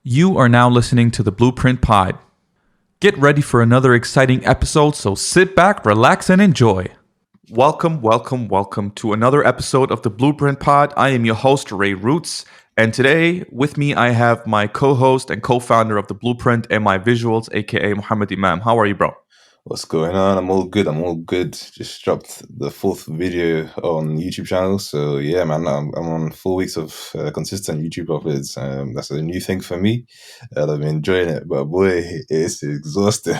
You are now listening to the Bluprint Pod. Get ready for another exciting episode, so sit back, relax, and enjoy. Welcome to another episode of the Bluprint Pod. I am your host, Ray Roots, and today with me I have my co-host and co-founder of the Bluprint and my visuals, aka Muhammad Imam. How are you, bro? What's going on? I'm all good. Just dropped the fourth video on YouTube channel. So yeah, man, I'm on 4 weeks of consistent YouTube uploads. That's a new thing for me. I've been enjoying it, but boy, it's exhausting.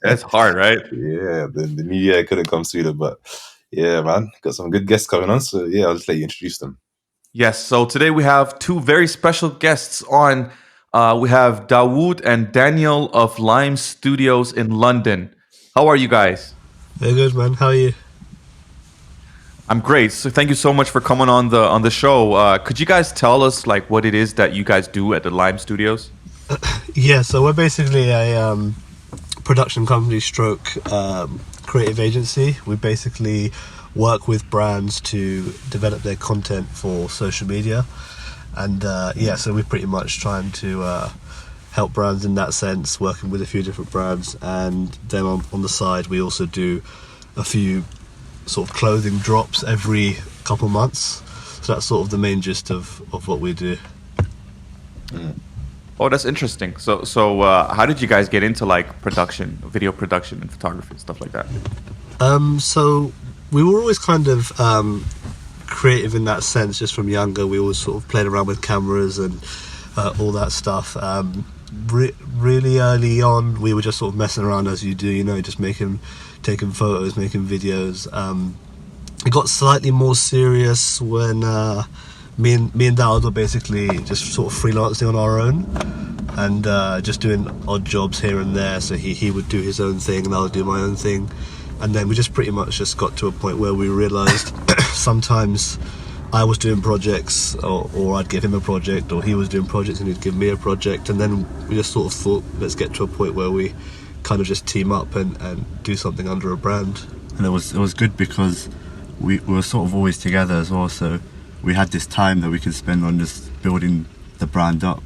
That's hard, right? Yeah, the new year couldn't come sooner, but yeah, man, got some good guests coming on. So yeah, I'll just let you introduce them. Yes, so today we have two very special guests on. We have Dawood and Daniel of Lyme Studios in London. How are you guys? Very good, man. How are you? I'm great. So thank you so much for coming on the show. Could you guys tell us like what it is that you guys do at the Lyme Studios? Yeah, so we're basically a production company stroke creative agency. We basically work with brands to develop their content for social media. And so we're pretty much trying to help brands in that sense, working with a few different brands. And then on the side, we also do a few sort of clothing drops every couple months. So that's sort of the main gist of what we do. Oh, that's interesting. So how did you guys get into like production, video production and photography and stuff like that? So we were always kind of creative in that sense, just from younger. We always sort of played around with cameras and all that stuff. Really early on, we were just sort of messing around as you do, just taking photos, making videos. It got slightly more serious when me and Dawood were basically just sort of freelancing on our own and just doing odd jobs here and there. So he would do his own thing and I would do my own thing. And then we just pretty much just got to a point where we realised sometimes I was doing projects or I'd give him a project, or he was doing projects and he'd give me a project. And then we just sort of thought, let's get to a point where we kind of just team up and do something under a brand. And it was good because we were sort of always together as well, so we had this time that we could spend on just building the brand up,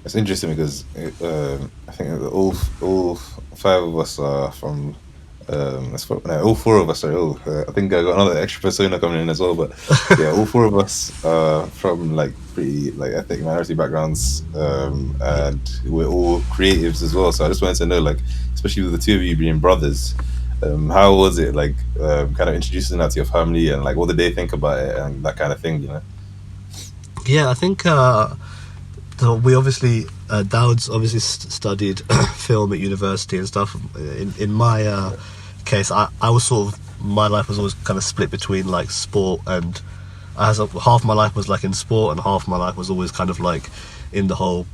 It's interesting because I think all five of us are from. All four of us are. I think I got another extra persona coming in as well. But yeah, all four of us are from like pretty like ethnic minority backgrounds, and we're all creatives as well. So I just wanted to know, like, especially with the two of you being brothers, how was it like, kind of introducing that to your family, and like what did they think about it and that kind of thing, Yeah, I think we obviously Dawood's obviously studied film at university and stuff. In my case, I was sort of, my life was always kind of split between like sport and half my life was like in sport and half my life was always kind of like in the whole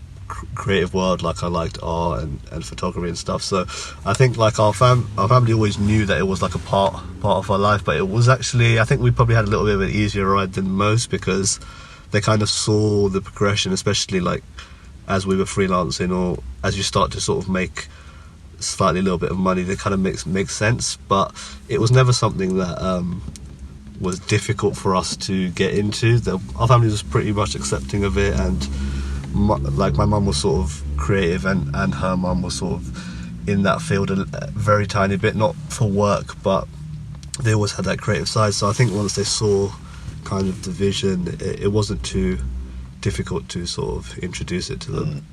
creative world. Like I liked art and photography and stuff. So I think like our family always knew that it was like a part of our life, but it was actually, I think we probably had a little bit of an easier ride than most because they kind of saw the progression, especially like as we were freelancing or as you start to sort of make slightly a little bit of money, that kind of makes sense. But it was never something that was difficult for us to get into. Our family was pretty much accepting of it, and my mum was sort of creative and her mum was sort of in that field a very tiny bit, not for work, but they always had that creative side. So I think once they saw kind of the vision, it wasn't too difficult to sort of introduce it to them.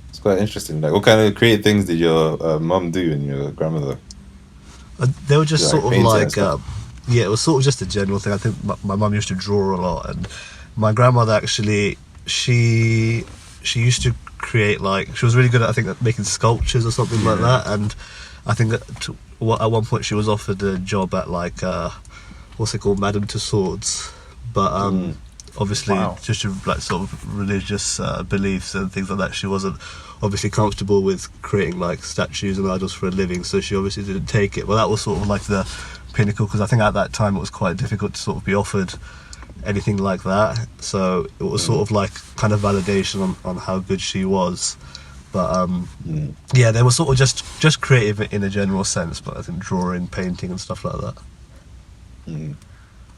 It's quite interesting. Like, what kind of creative things did your mum do and your grandmother? They were just sort of like, it was sort of just a general thing. I think my mum used to draw a lot, and my grandmother actually, she used to create, like, she was really good at, I think, at making sculptures or something like that. And I think at one point she was offered a job at like what's it called, Madame Tussauds, but obviously just to like sort of religious beliefs and things like that, she wasn't obviously comfortable with creating like statues and idols for a living, so she obviously didn't take it. Well, that was sort of like the pinnacle, because I think at that time it was quite difficult to sort of be offered anything like that, so it was sort of like kind of validation on how good she was. But yeah, they were sort of just creative in a general sense, but I think drawing, painting and stuff like that.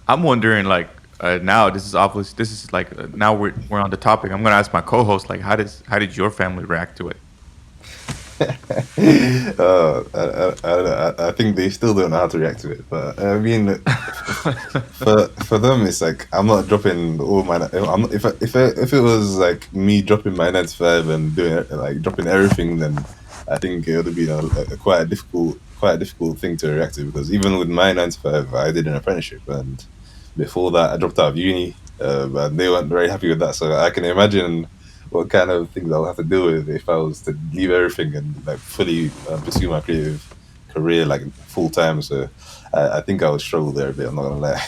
I'm wondering, like, now this is like now we're on the topic. I'm gonna ask my co-host, like, how did your family react to it? I think they still don't know how to react to it. But I mean, for them, it's like I'm not dropping all my. If it was like me dropping my 9 to 5 and doing like dropping everything, then I think it would have been quite a difficult thing to react to, because even with my 9 to 5, I did an apprenticeship, and before that, I dropped out of uni, and they weren't very happy with that. So I can imagine what kind of things I'll have to deal with if I was to leave everything and like fully pursue my creative career like full time. So I think I would struggle there a bit. I'm not gonna lie.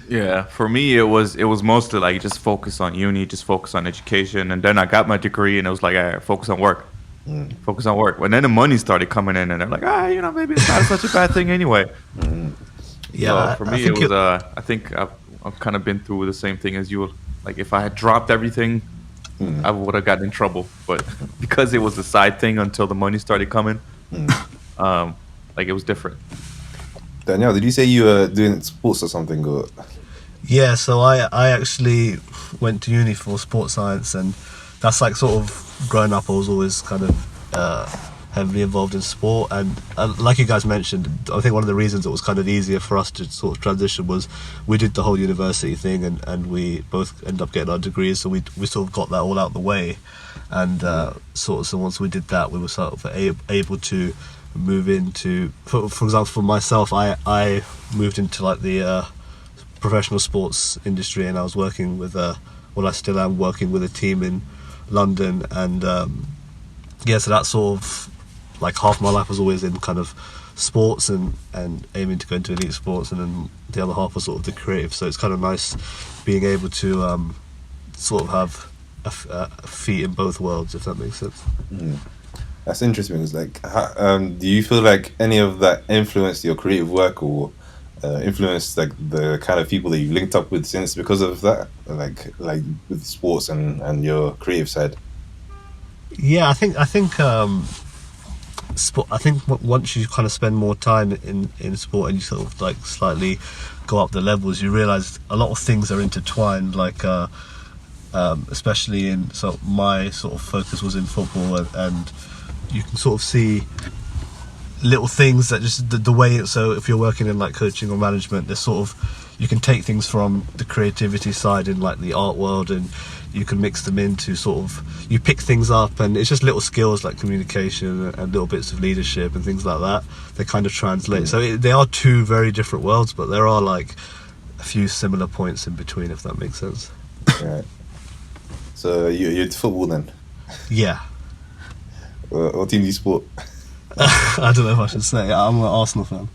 Yeah, for me it was mostly like just focus on uni, just focus on education, and then I got my degree, and it was like, focus on work, focus on work. And then the money started coming in, and they're like, maybe it's not such a bad thing anyway. Yeah, so for me it was. I think I've kind of been through the same thing as you. Like if I had dropped everything, I would have gotten in trouble, but because it was a side thing until the money started coming, like it was different. Danielle, did you say you were doing sports or something? Or? Yeah, so I actually went to uni for sports science, and that's like sort of growing up, I was always kind of heavily involved in sport, and like you guys mentioned, I think one of the reasons it was kind of easier for us to sort of transition was we did the whole university thing, and we both ended up getting our degrees, so we sort of got that all out the way, and so once we did that, we were sort of able to move into, for example, for myself, I moved into like the professional sports industry, and I was working with I still am working with a team in London, and so that sort of like half my life was always in kind of sports and aiming to go into elite sports, and then the other half was sort of the creative. So it's kind of nice being able to sort of have a feet in both worlds, if that makes sense. That's interesting. It's like, do you feel like any of that influenced your creative work, or influenced like the kind of people that you linked up with since because of that, like with sports and your creative side? Yeah, I think sport. I think once you kind of spend more time in sport, and you sort of like slightly go up the levels, you realise a lot of things are intertwined. Like especially in my sort of focus was in football, and you can sort of see little things that just the way. So if you're working in like coaching or management, there's sort of, you can take things from the creativity side in like the art world, and you can mix them into sort of, you pick things up, and it's just little skills like communication and little bits of leadership and things like that. They kind of translate. So they are two very different worlds, but there are like a few similar points in between, if that makes sense. Right. So you're into football then? Yeah. What team do you support? I don't know if I should say. I'm an Arsenal fan.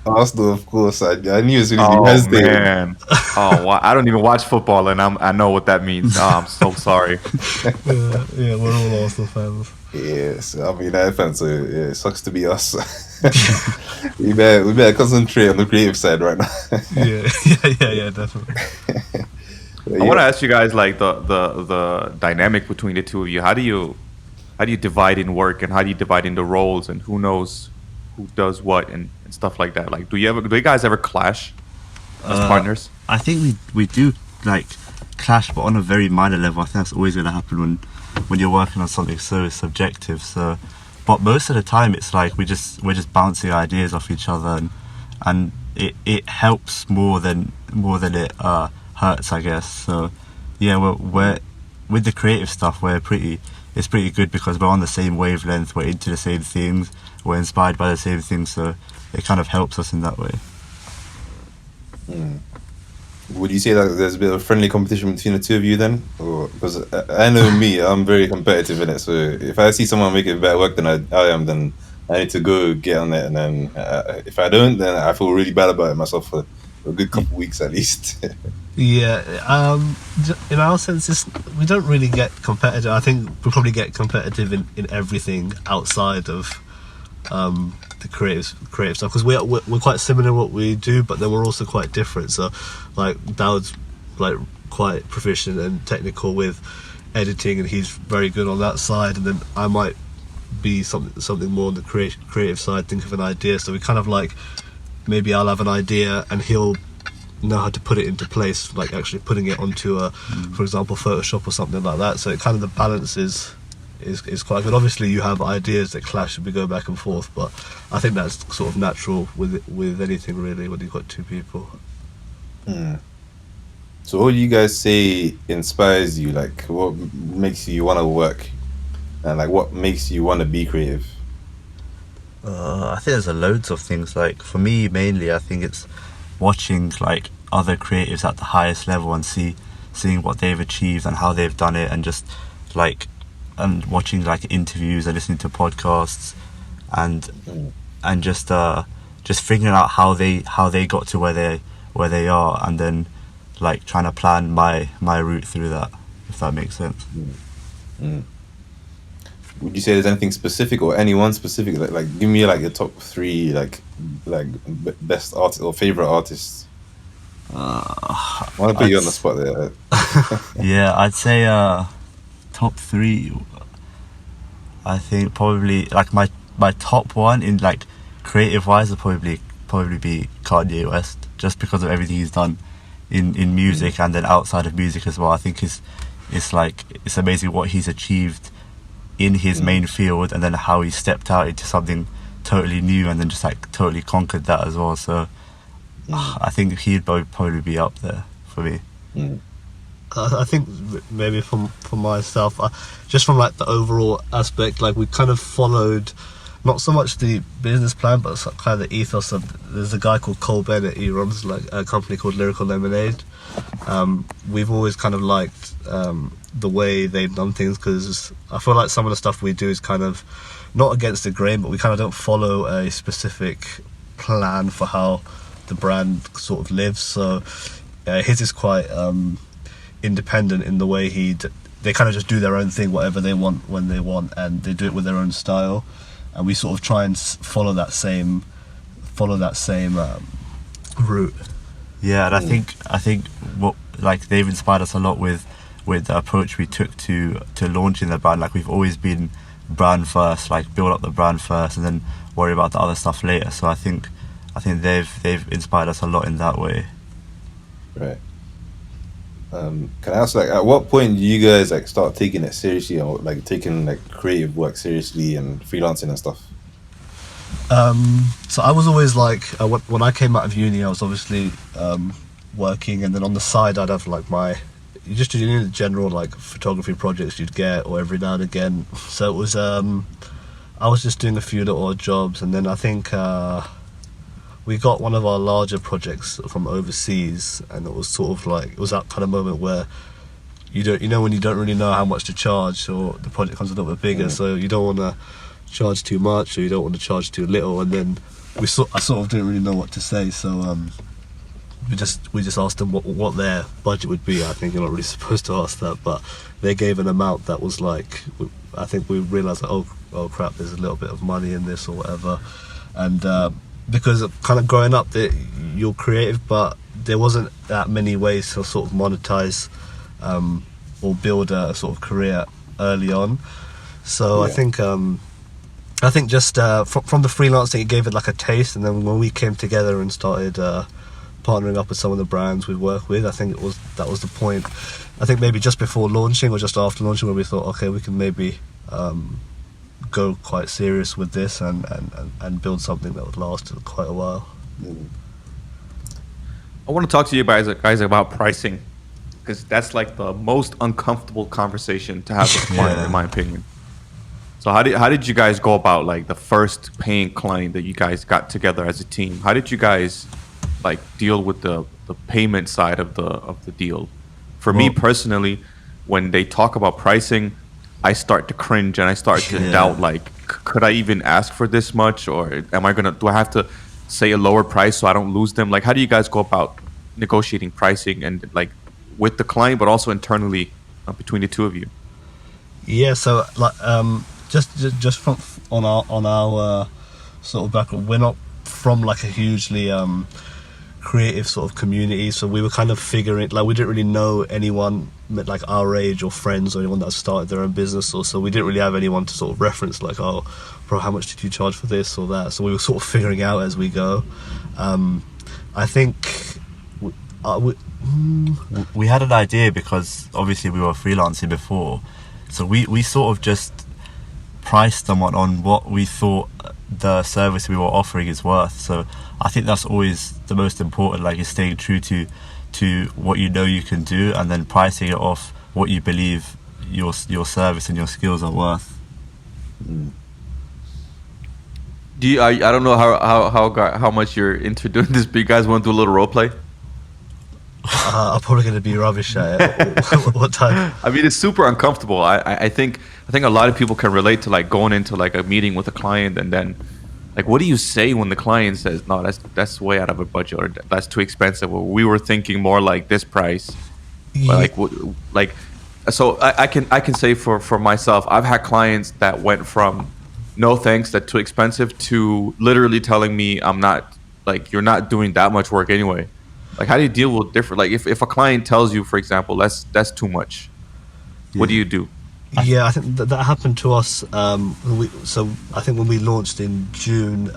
Arsenal, of course. I knew as soon as you hesitated. Man. I don't even watch football, and I know what that means. I'm so sorry. Yeah, we're all Arsenal fans. Yes, I'm a United fan, so yeah, it sucks to be us. we better concentrate on the creative side right now. yeah, definitely. I want to ask you guys, like the dynamic between the two of you. How do you divide in work, and how do you divide in the roles, and who knows who does what, and stuff like that? Like, do you guys ever clash as partners? I think we do like clash, but on a very minor level. I think that's always going to happen when you're working on something so subjective. So, but most of the time it's like we're just bouncing ideas off each other, and it helps more than it hurts, I guess. So yeah, we're with the creative stuff, it's pretty good because we're on the same wavelength, we're into the same things, we're inspired by the same things, so it kind of helps us in that way. Would you say that there's a bit of friendly competition between the two of you then? Or, because I know me, I'm very competitive in it, so if I see someone making better work than I am, then I need to go get on it, and then if I don't, then I feel really bad about it myself for a good couple of weeks at least. Yeah, in our sense, we don't really get competitive. I think we probably get competitive in everything outside of the creative stuff, because we're quite similar in what we do, but then we're also quite different. So like Dowd's like quite proficient and technical with editing, and he's very good on that side, and then I might be something more on the creative side, think of an idea. So we kind of like, maybe I'll have an idea and he'll know how to put it into place, like actually putting it onto a, for example, Photoshop or something like that. So it kind of, the balance is quite good. Obviously, you have ideas that clash and we go back and forth, but I think that's sort of natural with anything really when you've got two people. So what do you guys say inspires you? Like, what makes you want to work, and like what makes you want to be creative? I think there's loads of things. Like for me, mainly, I think it's watching like other creatives at the highest level and seeing what they've achieved and how they've done it, and just like and watching like interviews and listening to podcasts, and just figuring out how they got to where they are, and then like trying to plan my route through that, if that makes sense. Would you say there's anything specific or anyone specific? Like give me like your top 3 like best artists or favorite artists. I want to put you on the spot there. Yeah, I'd say top 3. I think probably like my top one in like creative wise would probably be Kanye West, just because of everything he's done in music and then outside of music as well. I think it's amazing what he's achieved in his main field, and then how he stepped out into something totally new and then just like totally conquered that as well. So I think he'd probably be up there for me. I think maybe for myself, just from like the overall aspect, like we kind of followed not so much the business plan, but kind of the ethos of. There's a guy called Cole Bennett. He runs like a company called Lyrical Lemonade. We've always kind of liked the way they've done things, because I feel like some of the stuff we do is kind of not against the grain, but we kind of don't follow a specific plan for how the brand sort of lives. So his is quite independent in the way they kind of just do their own thing, whatever they want when they want, and they do it with their own style. And we sort of try and follow that same route. Yeah, and I think what like they've inspired us a lot with the approach we took to launching the brand. Like we've always been brand first, like build up the brand first, and then worry about the other stuff later. So I think they've inspired us a lot in that way. Right. Can I ask, like, at what point do you guys like start taking it seriously, or like taking like creative work seriously and freelancing and stuff? So I was always like, when I came out of uni, I was obviously working, and then on the side I'd have like you know, the general like photography projects you'd get, or every now and again. So it was I was just doing a few little odd jobs, and then I think we got one of our larger projects from overseas, and it was sort of like, it was that kind of moment where when you don't really know how much to charge, or the project comes a little bit bigger, so you don't want to charge too much or you don't want to charge too little, and then I sort of didn't really know what to say, so we just asked them what their budget would be. I think you're not really supposed to ask that, but they gave an amount that was like, I think we realised like, oh crap, there's a little bit of money in this or whatever. And because of kind of growing up, you're creative, but there wasn't that many ways to sort of monetize or build a sort of career early on. So yeah. I think just from the freelancing, it gave it like a taste, and then when we came together and started partnering up with some of the brands we work with, I think that was the point. I think maybe just before launching or just after launching, where we thought, okay, we can maybe go quite serious with this and build something that would last quite a while. I want to talk to you guys about pricing, because that's like the most uncomfortable conversation to have with a client, in my opinion. So how did you guys go about like the first paying client that you guys got together as a team? How did you guys like deal with the payment side of the deal? For me personally, when they talk about pricing, I start to cringe and I start to doubt, like, could I even ask for this much, or do I have to say a lower price so I don't lose them? Like, how do you guys go about negotiating pricing, and like with the client, but also internally between the two of you? Yeah, so like just from on our sort of background, we're not from like a hugely creative sort of community, so we were kind of figuring, like, we didn't really know anyone like our age or friends or anyone that started their own business, or so we didn't really have anyone to sort of reference, like, oh bro, how much did you charge for this or that? So we were sort of figuring out as we go. I think We had an idea because obviously we were freelancing before, so we sort of just priced them on what we thought the service we were offering is worth. So I think that's always the most important, like, is staying true to what you know you can do, and then pricing it off what you believe your service and your skills are worth. Do you, I don't know how much you're into doing this, but you guys want to do a little role play? I'm probably going to be rubbish at it. What time? I mean, it's super uncomfortable. I think a lot of people can relate to, like, going into, like, a meeting with a client, and then, like, what do you say when the client says, no, that's way out of a budget, or that's too expensive, or we were thinking more like this price. But, like so I can say for myself, I've had clients that went from no thanks, that's too expensive, to literally telling me, I'm not, like, you're not doing that much work anyway. Like, how do you deal with different, like, if a client tells you, for example, that's too much, what do you do? Yeah, I think that happened to us. So I think when we launched in June,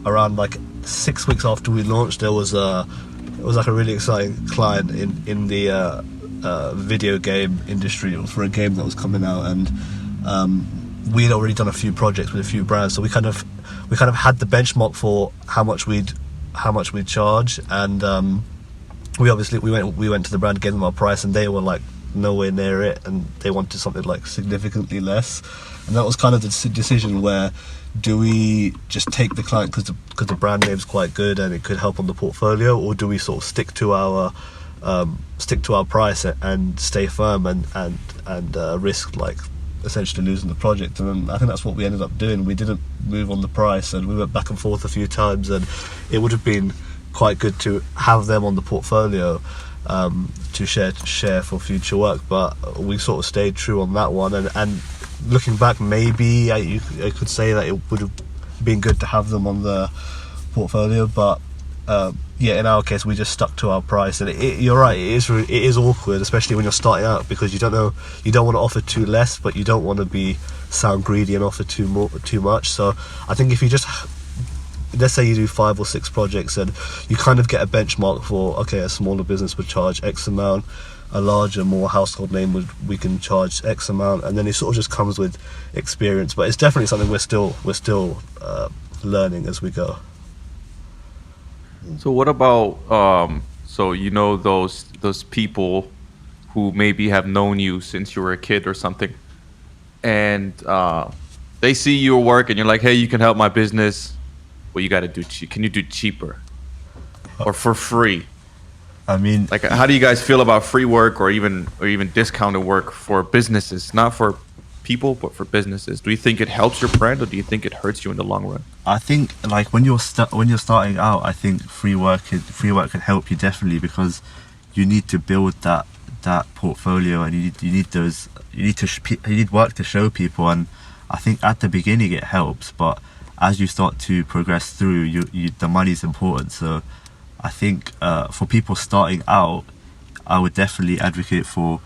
around like 6 weeks after we launched, it was like a really exciting client in the video game industry. It was for a game that was coming out, and we had already done a few projects with a few brands, so we kind of had the benchmark for how much we'd charge, and we went to the brand, gave them our price, and they were like nowhere near it, and they wanted something like significantly less. And that was kind of the decision, where do we just take the client because the brand name's quite good and it could help on the portfolio, or do we sort of stick to our price and stay firm and risk, like, essentially losing the project? And I think that's what we ended up doing. We didn't move on the price, and we went back and forth a few times, and it would have been quite good to have them on the portfolio to share for future work, but we sort of stayed true on that one. And looking back, maybe I could say that it would have been good to have them on the portfolio, but in our case, we just stuck to our price. And you're right, it is awkward, especially when you're starting out, because you don't want to offer too less, but you don't want to sound greedy and offer too much. So I think if you just, let's say you do 5 or 6 projects, and you kind of get a benchmark for, okay, a smaller business would charge X amount, a larger, more household name we can charge X amount, and then it sort of just comes with experience. But it's definitely something we're still learning as we go. So what about so you know those people who maybe have known you since you were a kid or something, and they see your work, and you're like, hey, you can help my business. Well, you got to do can you do cheaper or for free? I mean, like, how do you guys feel about free work or even discounted work for businesses, not for people but for businesses? Do you think it helps your brand, or do you think it hurts you in the long run? I think, like, when you're starting out, I think free work can help you definitely, because you need to build that portfolio, and you need work to show people. And I think at the beginning it helps, but as you start to progress through, the money is important. So I think for people starting out, I would definitely advocate for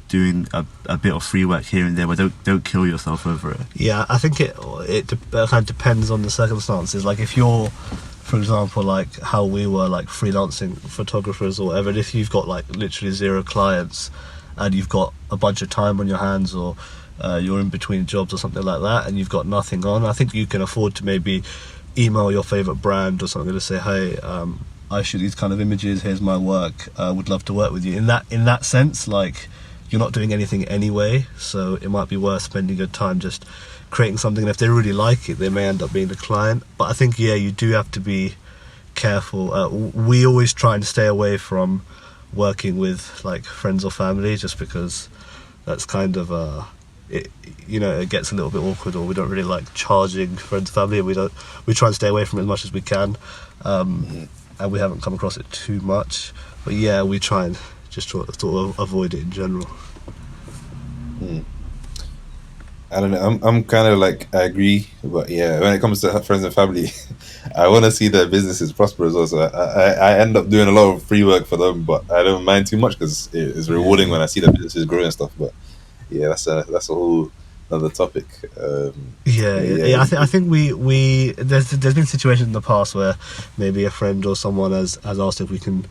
doing a bit of free work here and there, but don't kill yourself over it. Yeah, I think it kind of depends on the circumstances. Like, if you're, for example, like how we were, like, freelancing photographers or whatever, and if you've got, like, literally 0 clients and you've got a bunch of time on your hands, or you're in between jobs or something like that, and you've got nothing on, I think you can afford to maybe email your favorite brand or something to say, hey, I shoot these kind of images, here's my work, would love to work with you. In that sense, like, you're not doing anything anyway, so it might be worth spending your time just creating something, and if they really like it, they may end up being the client. But I think, you do have to be careful. We always try and stay away from working with, like, friends or family, just because that's kind of it gets a little bit awkward, or we don't really like charging friends and family. We try and stay away from it as much as we can, and we haven't come across it too much. But we try and just sort of avoid it in general. I don't know. I'm kind of like, I agree, but when it comes to friends and family, I want to see their businesses prosper as well. So I end up doing a lot of free work for them, but I don't mind too much because it's rewarding when I see their businesses grow and stuff. But that's a whole another topic. Yeah. I think we there's been situations in the past where maybe a friend or someone has asked if we can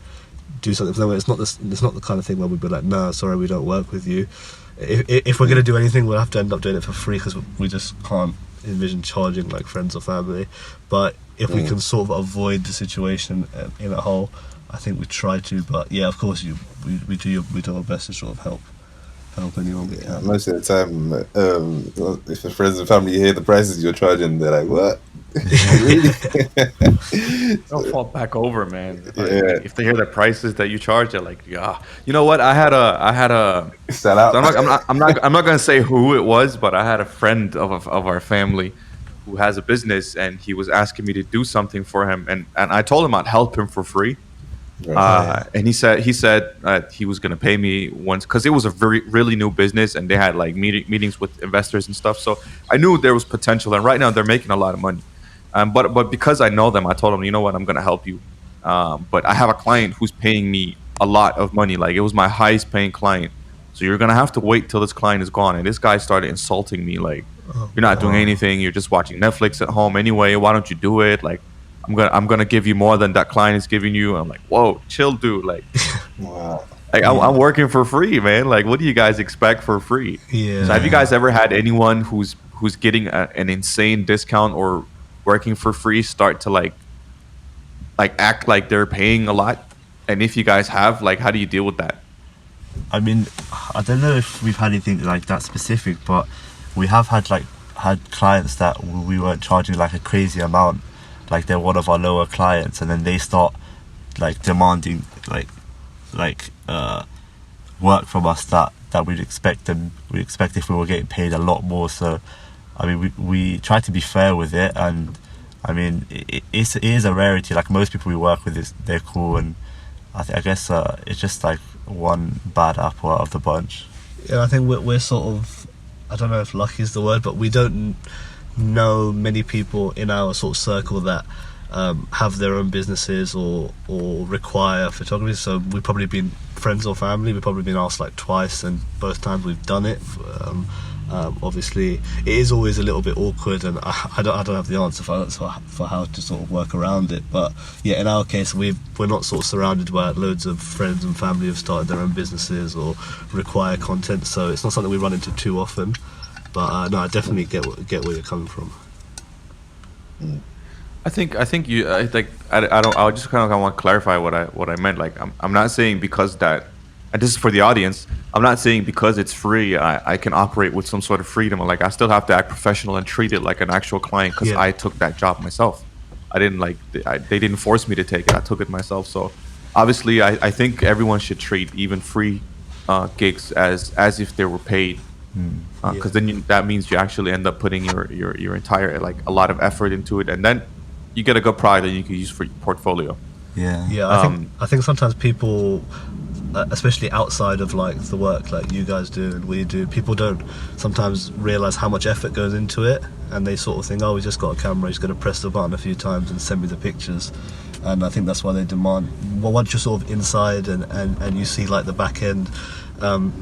do something for them. It's not the kind of thing where we'd be like, no, sorry, we don't work with you. If we're going to do anything, we'll have to end up doing it for free, because we just can't envision charging like friends or family. But if we can sort of avoid the situation in a whole, I think we try to. But yeah, of course, we do our best to sort of help anyone we can. Most of the time, if the friends and family hear the prices you're charging, they're like, "What? Really?" Don't fall back over, man. Yeah. If they hear the prices that you charge, they're like, yeah. You know what? I had a. Sell out. So I'm not gonna say who it was, but I had a friend of our family who has a business, and he was asking me to do something for him, and I told him I'd help him for free. And he said he was gonna pay me once, because it was a really new business, and they had like meetings with investors and stuff. So I knew there was potential, and right now they're making a lot of money. But because I know them, I told them, you know what, I'm gonna help you. But I have a client who's paying me a lot of money. Like, it was my highest paying client. So you're gonna have to wait till this client is gone. And this guy started insulting me, like, you're not doing anything. You're just watching Netflix at home anyway. Why don't you do it? Like, I'm gonna give you more than that client is giving you. I'm like, whoa, chill, dude. Like, Wow. like I'm working for free, man. Like, what do you guys expect for free? Yeah. So have you guys ever had anyone who's getting an insane discount or working for free start to like act like they're paying a lot? And if you guys have, like, how do you deal with that? I mean, I don't know if we've had anything like that specific, but we have had clients that we weren't charging like a crazy amount. Like, they're one of our lower clients, and then they start like demanding work from us that we'd expect if we were getting paid a lot more. So I mean, we try to be fair with it, and I mean, it is a rarity. Like, most people we work with, they're cool, and I guess it's just like one bad apple out of the bunch. Yeah, I think we're sort of, I don't know if lucky is the word, but we don't know many people in our sort of circle that have their own businesses or require photography. So we've probably been friends or family. We've probably been asked like twice, and both times we've done it. Obviously, it is always a little bit awkward, and I don't have the answer for how to sort of work around it. But yeah, in our case, we're not sort of surrounded by loads of friends and family who've started their own businesses or require content, so it's not something we run into too often. But no, I definitely get where you're coming from. I think you. I don't. I just kind of want to clarify what I meant. Like, I'm not saying because that, and this is for the audience. I'm not saying because it's free, I can operate with some sort of freedom. Like, I still have to act professional and treat it like an actual client, because I took that job myself. I didn't they didn't force me to take it. I took it myself. So obviously, I think everyone should treat even free gigs as if they were paid. Because then that means you actually end up putting your entire, like, a lot of effort into it, and then you get a good product that you can use for your portfolio. I think sometimes people, especially outside of like the work like you guys do and we do, people don't sometimes realize how much effort goes into it, and they sort of think, oh, we just got a camera, he's going to press the button a few times and send me the pictures. And I think that's why they demand, well, once you're sort of inside and you see like the back end,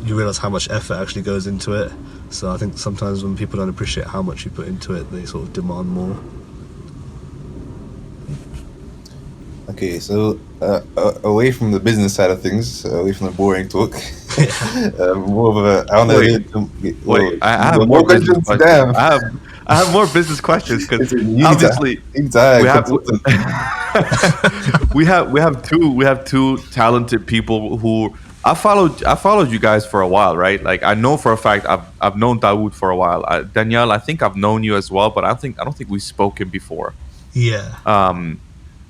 you realize how much effort actually goes into it. So I think sometimes when people don't appreciate how much you put into it, they sort of demand more. Okay, so away from the business side of things, away from the boring talk, more of a. I I have more business questions. Damn. I have more business questions, because obviously we have two talented people who I followed you guys for a while, right? Like, I know for a fact I've known Dawood for a while. Danielle, I think I've known you as well, but I don't think we've spoken before. Yeah.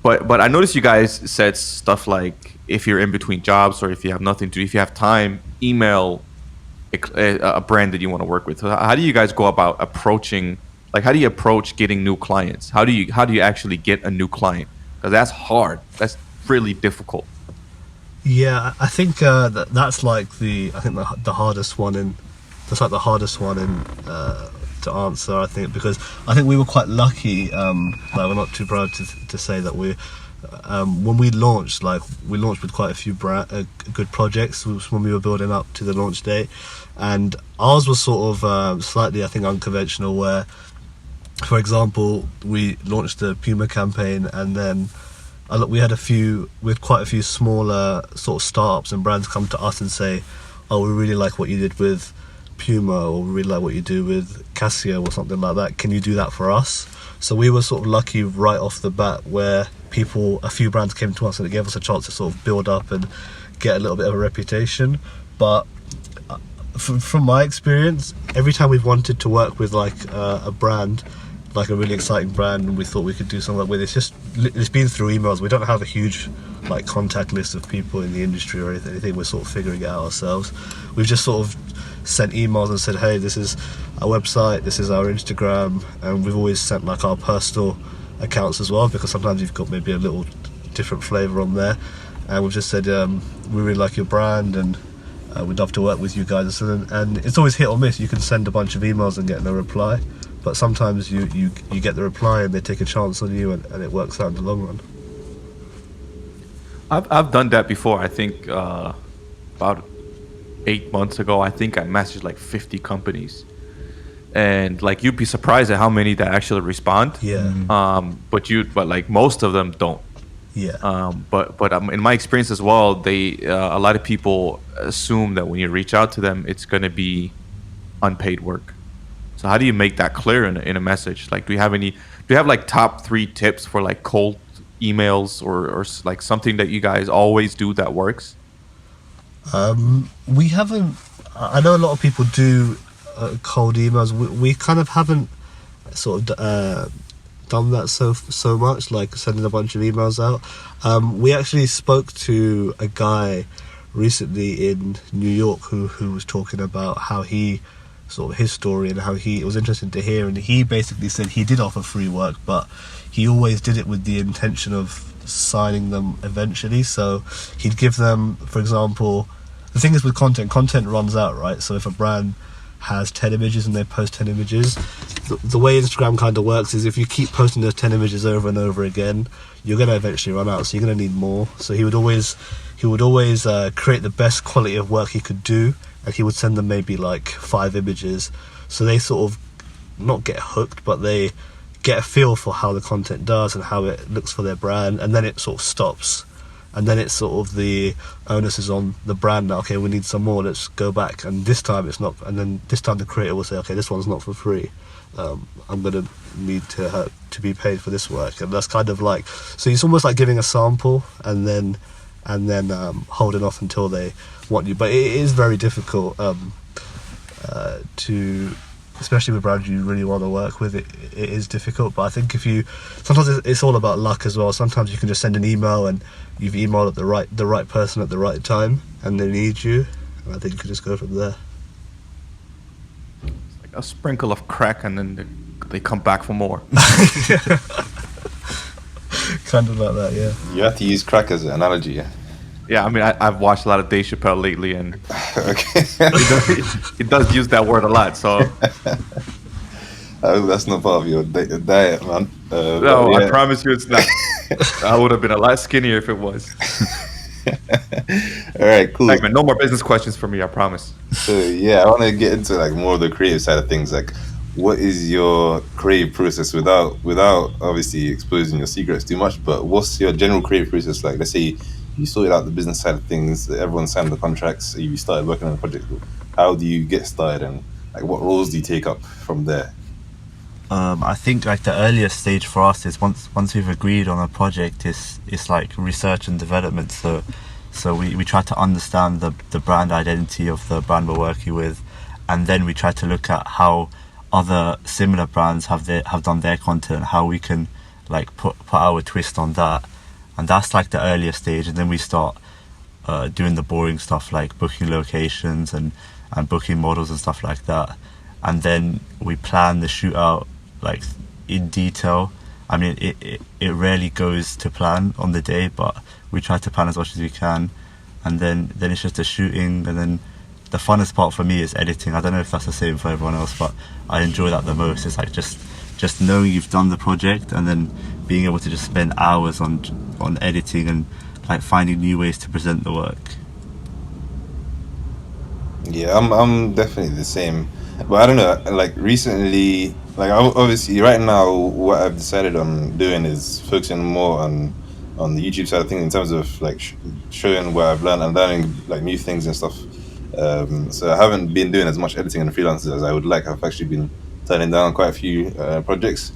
But I noticed you guys said stuff like, if you're in between jobs or if you have nothing to do, if you have time, email a brand that you want to work with. So how do you guys go about approaching, like, how do you approach getting new clients? How do you actually get a new client? Because that's hard. That's really difficult. Yeah, I think that's like the hardest one to answer, I think, because I think we were quite lucky. Like, we're not too proud to say that when we launched with quite a few good projects when we were building up to the launch date, and ours was sort of slightly, I think, unconventional, where, for example, we launched the Puma campaign, and then we had quite a few smaller sort of startups and brands come to us and say, oh, we really like what you did with Puma, or we really like what you do with Casio or something like that, can you do that for us? So we were sort of lucky right off the bat, where a few brands came to us and it gave us a chance to sort of build up and get a little bit of a reputation. But from my experience, every time we've wanted to work with like a brand, like a really exciting brand, and we thought we could do something with, it's been through emails. We don't have a huge like contact list of people in the industry or anything. We're sort of figuring it out ourselves. We've just sort of sent emails and said, hey, this is our website, this is our Instagram, and we've always sent like our personal accounts as well, because sometimes you've got maybe a little different flavour on there, and we've just said, we really like your brand, and we'd love to work with you guys. And it's always hit or miss. You can send a bunch of emails and get no reply, but sometimes you get the reply and they take a chance on you, and it works out in the long run. I've done that before. I think about 8 months ago, I think I messaged like 50 companies, and like you'd be surprised at how many that actually respond. Yeah. But like most of them don't. Yeah. But in my experience as well, a lot of people assume that when you reach out to them, it's going to be unpaid work. So how do you make that clear in a message? Like, do you have like top 3 tips for like cold emails or like something that you guys always do that works? We haven't. I know a lot of people do cold emails. We kind of haven't sort of done that so much, like sending a bunch of emails out. We actually spoke to a guy recently in New York who was talking about how he sort of his story and how it was interesting to hear, and he basically said he did offer free work, but he always did it with the intention of signing them eventually. So he'd give them, for example, the thing is with content runs out, right? So if a brand has 10 images and they post 10 images, the way Instagram kind of works is if you keep posting those 10 images over and over again, you're going to eventually run out, so you're going to need more. So he would always create the best quality of work he could do, and he would send them maybe like 5 images, so they sort of not get hooked, but they get a feel for how the content does and how it looks for their brand, and then it sort of stops, and then it's sort of the onus is on the brand now. Okay, we need some more, let's go back, and this time it's not, and then this time the creator will say, okay, this one's not for free, I'm gonna need to be paid for this work. And that's kind of like, so it's almost like giving a sample and then holding off until they want you. But it is very difficult to, especially with brands you really want to work with, it is difficult. But I think sometimes it's all about luck as well. Sometimes you can just send an email and you've emailed at the right person at the right time, and they need you, and I think you can just go from there. It's like a sprinkle of crack, and then they come back for more. Kind of like that, yeah. You have to use crack as an analogy, yeah? Yeah, I mean, I've watched a lot of Dave Chappelle lately, and Okay. he does use that word a lot. So I hope that's not part of your diet, man. no, yeah. I promise you, it's not. I would have been a lot skinnier if it was. All right, cool. Like, man, no more business questions for me, I promise. So yeah, I want to get into like more of the creative side of things. Like, what is your creative process without obviously exposing your secrets too much? But what's your general creative process like? Let's say you sorted out the business side of things, everyone signed the contracts, you started working on a project. How do you get started, and like what roles do you take up from there? I think like the earliest stage for us is once we've agreed on a project, it's like research and development. So we try to understand the brand identity of the brand we're working with, and then we try to look at how other similar brands have done their content, how we can like put our twist on that. And that's like the earliest stage, and then we start doing the boring stuff like booking locations and booking models and stuff like that. And then we plan the shoot out like in detail. I mean, it rarely goes to plan on the day, but we try to plan as much as we can. And then it's just the shooting, and then the funnest part for me is editing. I don't know if that's the same for everyone else, but I enjoy that the most. It's like just knowing you've done the project and then being able to just spend hours on editing and like finding new ways to present the work. Yeah, I'm definitely the same, but I don't know. Like recently, like obviously right now, what I've decided on doing is focusing more on the YouTube side of things in terms of like showing what I've learned and learning like new things and stuff. So I haven't been doing as much editing and freelancers as I would like. I've actually been turning down quite a few projects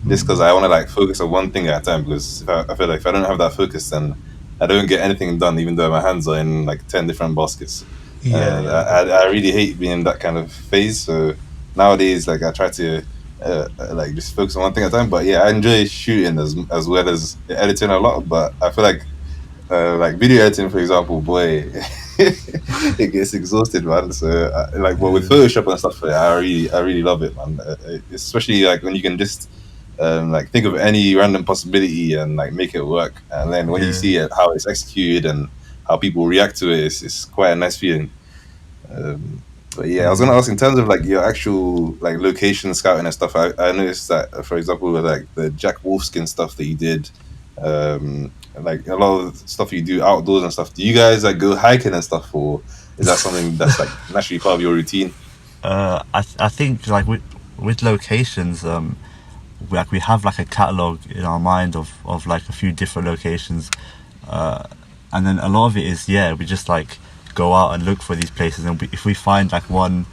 just because I want to like focus on one thing at a time. Because I feel like if I don't have that focus, then I don't get anything done, even though my hands are in like 10 different baskets. I really hate being in that kind of phase. So nowadays, like I try to like just focus on one thing at a time. But yeah, I enjoy shooting as well as editing a lot. But I feel like video editing, for example, boy, it gets exhausted, man. So but with Photoshop and stuff, I really love it, man. Especially like when you can just like think of any random possibility and like make it work, and then when you see it, how it's executed and how people react to it, it's quite a nice feeling. But yeah, I was gonna ask in terms of like your actual like location scouting and stuff. I noticed that, for example, with like the Jack Wolfskin stuff that you did, like a lot of stuff you do outdoors and stuff. Do you guys like go hiking and stuff, or is that something that's like naturally part of your routine? I think like with locations, we have like a catalog in our mind of like a few different locations, and then a lot of it is we just like go out and look for these places, and if we find like one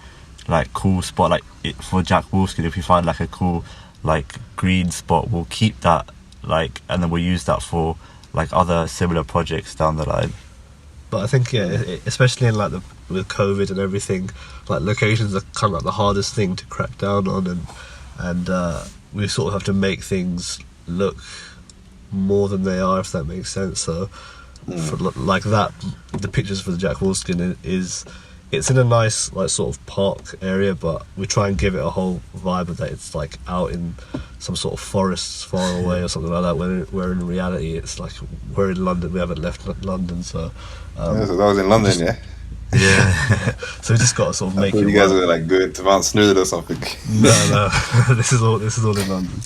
like cool spot, like for Jack Wolfskin, if we find like a cool like green spot, we'll keep that, like, and then we'll use that for like other similar projects down the line. But I think especially in like with COVID and everything, like locations are kind of like the hardest thing to crack down on, and we sort of have to make things look more than they are, if that makes sense. So for, like that, the pictures for the Jack Wolfskin it's in a nice like sort of park area, but we try and give it a whole vibe of that it's like out in some sort of forests far away or something like that, where in reality it's like we're in London, we haven't left London. So so that was in London, yeah. So we just got to sort of make it. You guys were like going to Mount Snooze or something. No. This is all in London.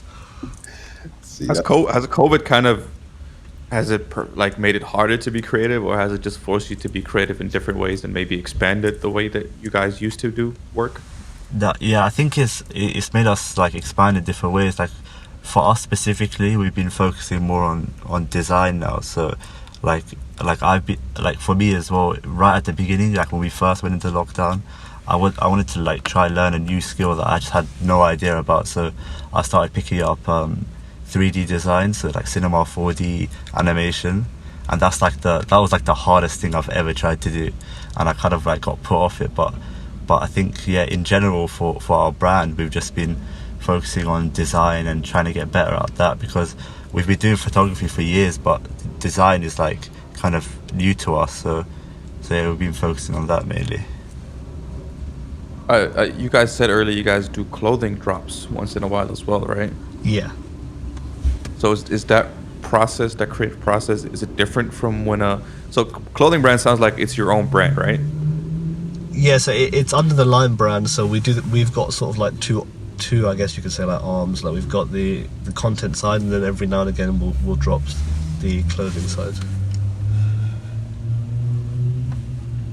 Has COVID kind of like made it harder to be creative, or has it just forced you to be creative in different ways and maybe expanded the way that you guys used to do work? I think it's made us like expand in different ways. Like for us specifically, we've been focusing more on design now. So like I've been like, for me as well, right at the beginning, like when we first went into lockdown, I wanted to like try and learn a new skill that I just had no idea about. So I started picking up 3D design, so like cinema, 4D animation, and that was like the hardest thing I've ever tried to do, and I kind of like got put off it. But I think in general for our brand, we've just been focusing on design and trying to get better at that, because we've been doing photography for years, but design is like kind of new to us. So yeah, we've been focusing on that mainly. You guys said earlier you guys do clothing drops once in a while as well, right? Yeah. So is that process, that creative process, is it different from when so clothing brand sounds like it's your own brand, right? Yeah, so it's under the Lyme brand. So we've got sort of like two, I guess you could say, like arms. Like we've got the content side, and then every now and again we'll drop the clothing side.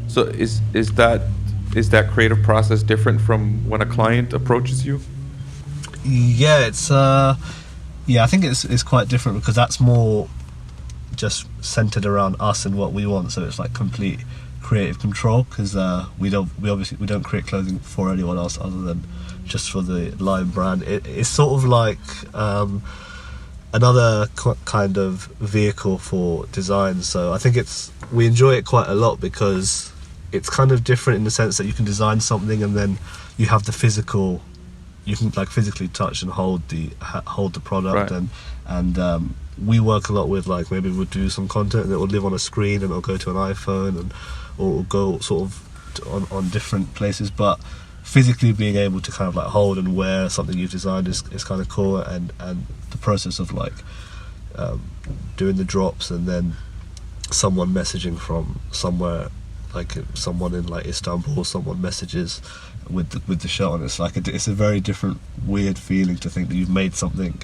So is that creative process different from when a client approaches you? Yeah, it's I think it's quite different, because that's more just centered around us and what we want. So it's like complete creative control, because we don't create clothing for anyone else other than just for the Lyme brand. It's sort of like another kind of vehicle for design. So I think we enjoy it quite a lot, because it's kind of different in the sense that you can design something and then you have the physical. You can like physically touch and hold the product, right. and we work a lot with, like, maybe we'll do some content that will live on a screen and it'll go to an iPhone or go sort of on different places, but physically being able to kind of like hold and wear something you've designed is kind of cool, and the process of like doing the drops and then someone messaging from somewhere, like someone in like Istanbul, someone messages with the shirt on. It's like it's a very different, weird feeling to think that you've made something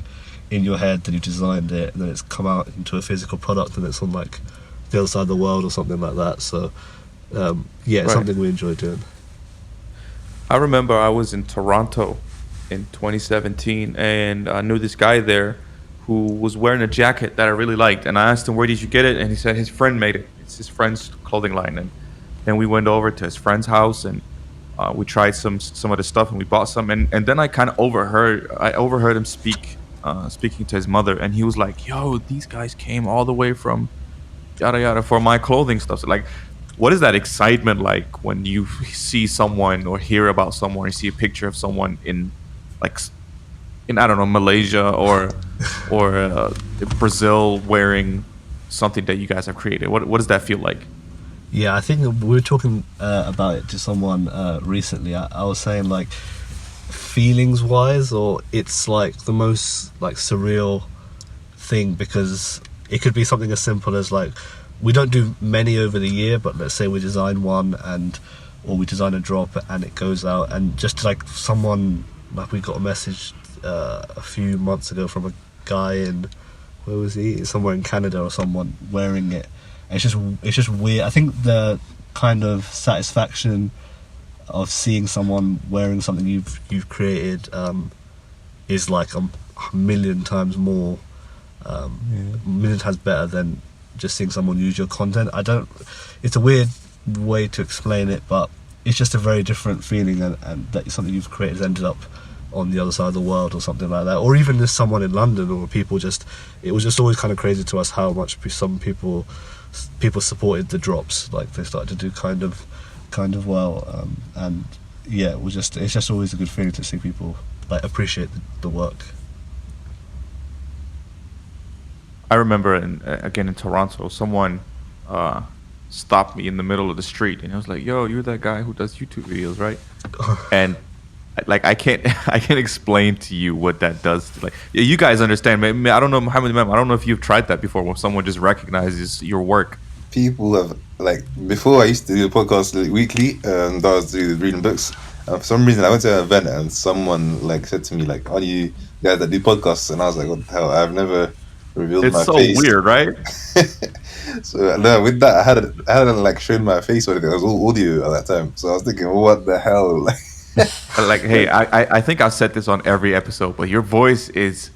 in your head, then you designed it, and then it's come out into a physical product, and it's on like the other side of the world or something like that. So it's something we enjoy doing. I remember I was in Toronto in 2017, and I knew this guy there who was wearing a jacket that I really liked, and I asked him, where did you get it? And he said his friend made it. It's his friend's clothing line. And then we went over to his friend's house, and we tried some of the stuff, and we bought some. And then I kind of overheard him speaking to his mother, and he was like, yo, these guys came all the way from yada yada for my clothing stuff. So like, what is that excitement like when you see someone or hear about someone, or see a picture of someone in I don't know, Malaysia or Brazil wearing something that you guys have created? What does that feel like? Yeah, I think we were talking about it to someone recently. I was saying, like, feelings wise, or it's like the most like surreal thing, because it could be something as simple as, like, we don't do many over the year, but let's say we design one, or we design a drop and it goes out, and just like someone, like, we got a message a few months ago from a guy in, where was he? Somewhere in Canada, or someone wearing it. And it's just weird. I think the kind of satisfaction of seeing someone wearing something you've created is like a million times more, a million times better than just seeing someone use your content. It's a weird way to explain it, but it's just a very different feeling, and that something you've created has ended up on the other side of the world or something like that. Or even just someone in London, or people just, it was just always kind of crazy to us how much some people supported the drops. Like, they started to do kind of well, and yeah, it's just always a good feeling to see people like appreciate the work. I remember again in Toronto, someone stopped me in the middle of the street, and I was like, yo, you're that guy who does YouTube videos, right? And like, I can't explain to you what that does. Like, you guys understand. Maybe, I don't know how many. I don't know if you've tried that before, when someone just recognizes your work. People have, like, before I used to do a podcast like weekly, and I was reading books. And for some reason, I went to an event, and someone like said to me, like, "Are you guys that do podcasts?" And I was like, "What the hell? I've never revealed my face." It's so weird, right? So no, with that, I hadn't like shown my face or anything. It was all audio at that time. So I was thinking, what the hell? Like, hey, I think I've said this on every episode, but your voice is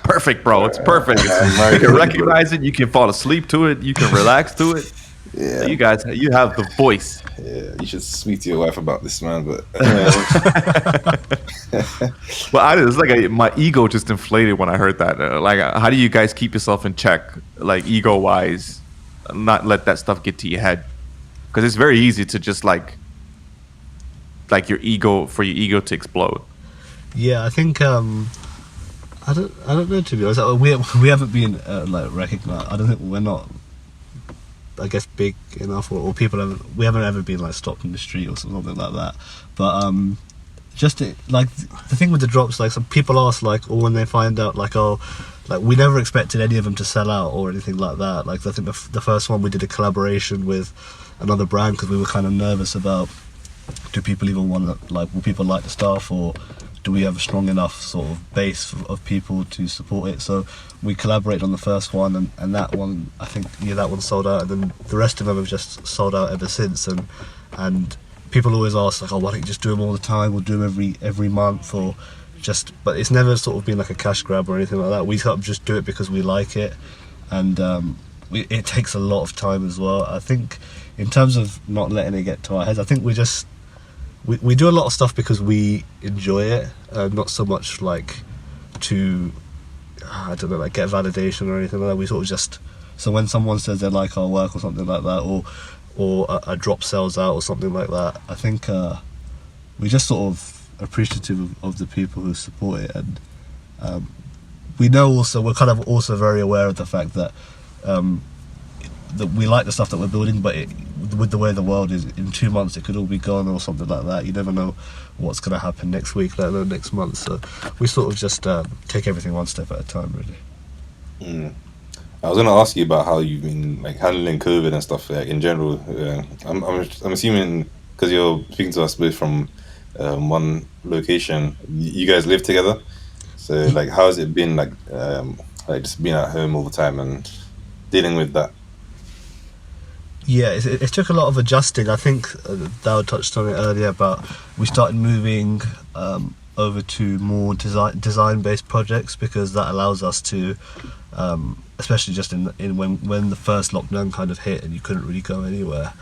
perfect, bro. It's perfect. You can recognize it. You can fall asleep to it. You can relax to it. Yeah. So you have the voice. Yeah, you should speak to your wife about this, man. But well, it's like my ego just inflated when I heard that. Like, how do you guys keep yourself in check, like, ego-wise, not let that stuff get to your head? Because it's very easy to just like your ego to explode. Yeah, I think I don't know, to be honest. We haven't been like recognized. I don't think we're not, I guess, big enough, or people we haven't ever been like stopped in the street or something like that. But like the thing with the drops, like, some people ask, like, or when they find out, like, oh, like, we never expected any of them to sell out or anything like that. Like, I think the first one we did a collaboration with another brand, because we were kind of nervous about, do people even want to, like, will people like the stuff, or do we have a strong enough sort of base of people to support it? So we collaborated on the first one, and that one, I think, that one sold out, and then the rest of them have just sold out ever since. And people always ask, like, oh, why don't you just do them all the time, or do them every month, or just, but it's never sort of been like a cash grab or anything like that. We sort of just do it because we like it, and it takes a lot of time as well. I think in terms of not letting it get to our heads, I think we do a lot of stuff because we enjoy it, not so much like to, I don't know, like, get validation or anything like that. We sort of just, so when someone says they like our work or something like that, or a drop sells out or something like that, I think we just sort of appreciative of the people who support it, and we know also, we're kind of also very aware of the fact that that we like the stuff that we're building, but with the way the world is, in 2 months it could all be gone or something like that. You never know what's going to happen next week, let alone next month. So we sort of just take everything one step at a time, really. I was going to ask you about how you've been, like, handling COVID and stuff, like, in general. I'm assuming, because you're speaking to us both from one location, you guys live together. So like, how's it been like just being at home all the time and dealing with that? Yeah, it took a lot of adjusting. I think Dao touched on it earlier, but we started moving over to more design-based projects, because that allows us to, especially just in when the first lockdown kind of hit and you couldn't really go anywhere.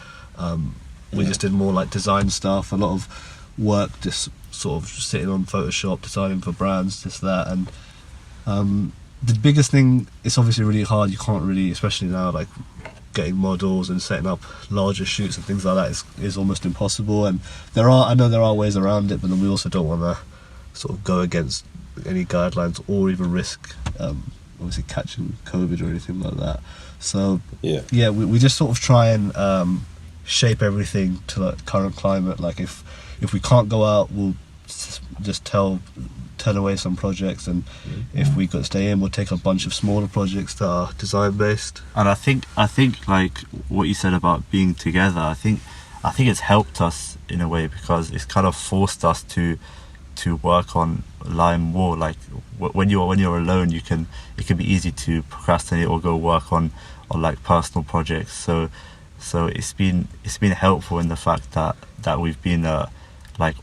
We just did more like design stuff, a lot of work, just sort of sitting on Photoshop, designing for brands, this, that, and the biggest thing, it's obviously really hard. You can't really, especially now, like getting models and setting up larger shoots and things like that is almost impossible. And I know there are ways around it, but then we also don't want to sort of go against any guidelines or even risk obviously catching COVID or anything like that. So yeah, we just sort of try and shape everything to the current climate. Like if we can't go out, we'll just turn away some projects, and if we got to stay in, we'll take a bunch of smaller projects that are design based. And I think like what you said about being together, I think it's helped us in a way, because it's kind of forced us to work on Lyme more. Like when you're alone, it can be easy to procrastinate or go work on like personal projects. So it's been helpful in the fact that we've been like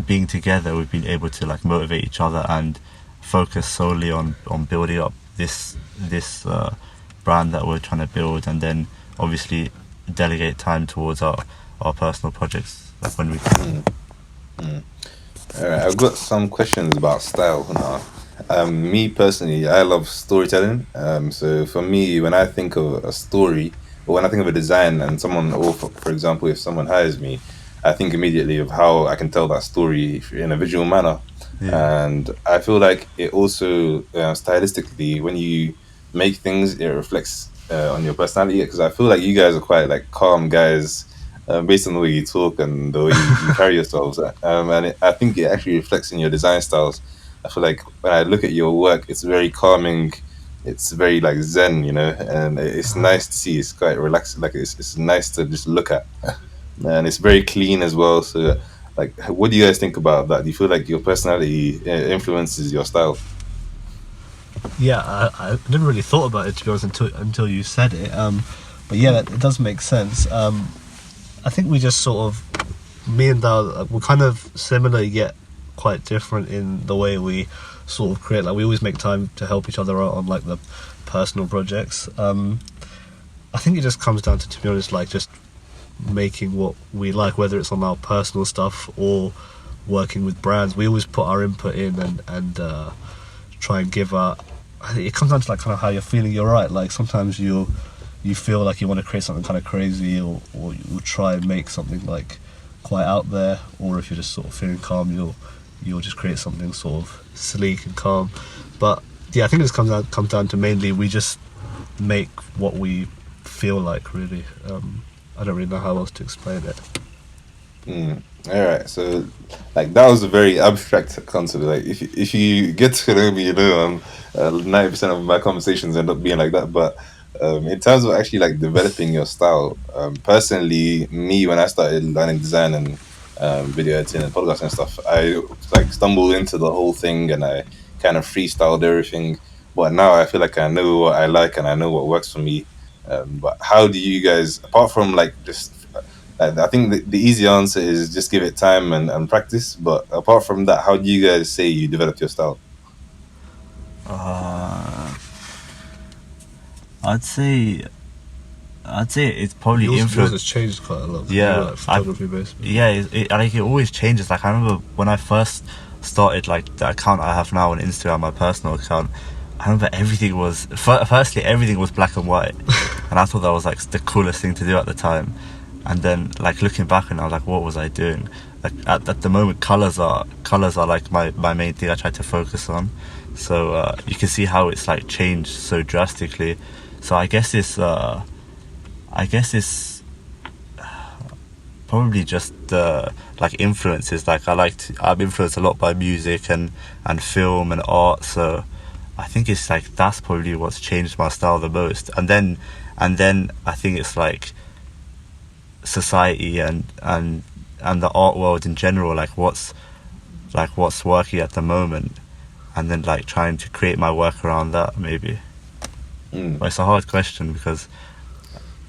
being together, we've been able to like motivate each other and focus solely on building up this brand that we're trying to build, and then obviously delegate time towards our personal projects, like when we can. Alright, I've got some questions about style now. Me personally, I love storytelling. So for me, when I think of a story, or when I think of a design and someone, or for example, if someone hires me, I think immediately of how I can tell that story in a visual manner. Yeah. And I feel like it also, stylistically, when you make things, it reflects on your personality. Because I feel like you guys are quite like calm guys, based on the way you talk and the way you carry yourselves. I think it actually reflects in your design styles. I feel like when I look at your work, it's very calming. It's very like zen, and it's nice to see. It's quite relaxing. Like it's nice to just look at. And it's very clean as well. So, like, what do you guys think about that? Do you feel like your personality influences your style? Yeah, I never really thought about it, to be honest, until you said it. But yeah, it does make sense. I think we just sort of, me and Dao, we're kind of similar yet quite different in the way we sort of create. Like, we always make time to help each other out on like the personal projects. I think it just comes down to be honest, like just making what we like, whether it's on our personal stuff or working with brands. We always put our input in and try and give our, I think it comes down to like kind of how you're feeling. You're right, like sometimes you feel like you want to create something kind of crazy, or you'll try and make something like quite out there, or if you're just sort of feeling calm, you'll just create something sort of sleek and calm. But yeah, I think this comes down to mainly we just make what we feel like, really. I don't really know how else to explain it. All right, so like that was a very abstract concept. Like if you get to know me, 90% of my conversations end up being like that. But in terms of actually like developing your style, personally, me, when I started learning design and video editing and podcasting and stuff, I like stumbled into the whole thing and I kind of freestyled everything. But now I feel like I know what I like and I know what works for me. But how do you guys, apart from like just, I think the easy answer is just give it time and practice. But apart from that, how do you guys say you develop your style? I'd say it's probably Yours influenced. has changed quite a lot. Yeah, Like photography based. Yeah, it always changes. Like I remember when I first started like the account I have now on Instagram, my personal account. I remember everything was everything was black and white, and I thought that was like the coolest thing to do at the time. And then like looking back, and I was like, what was I doing? Like at the moment, colors are like my main thing I try to focus on. So you can see how it's like changed so drastically. So I guess it's probably just like influences. Like I'm influenced a lot by music and film and art. So I think it's like that's probably what's changed my style the most. And then I think it's like society and the art world in general. Like what's working at the moment. and then like trying to create my work around that maybe. But it's a hard question because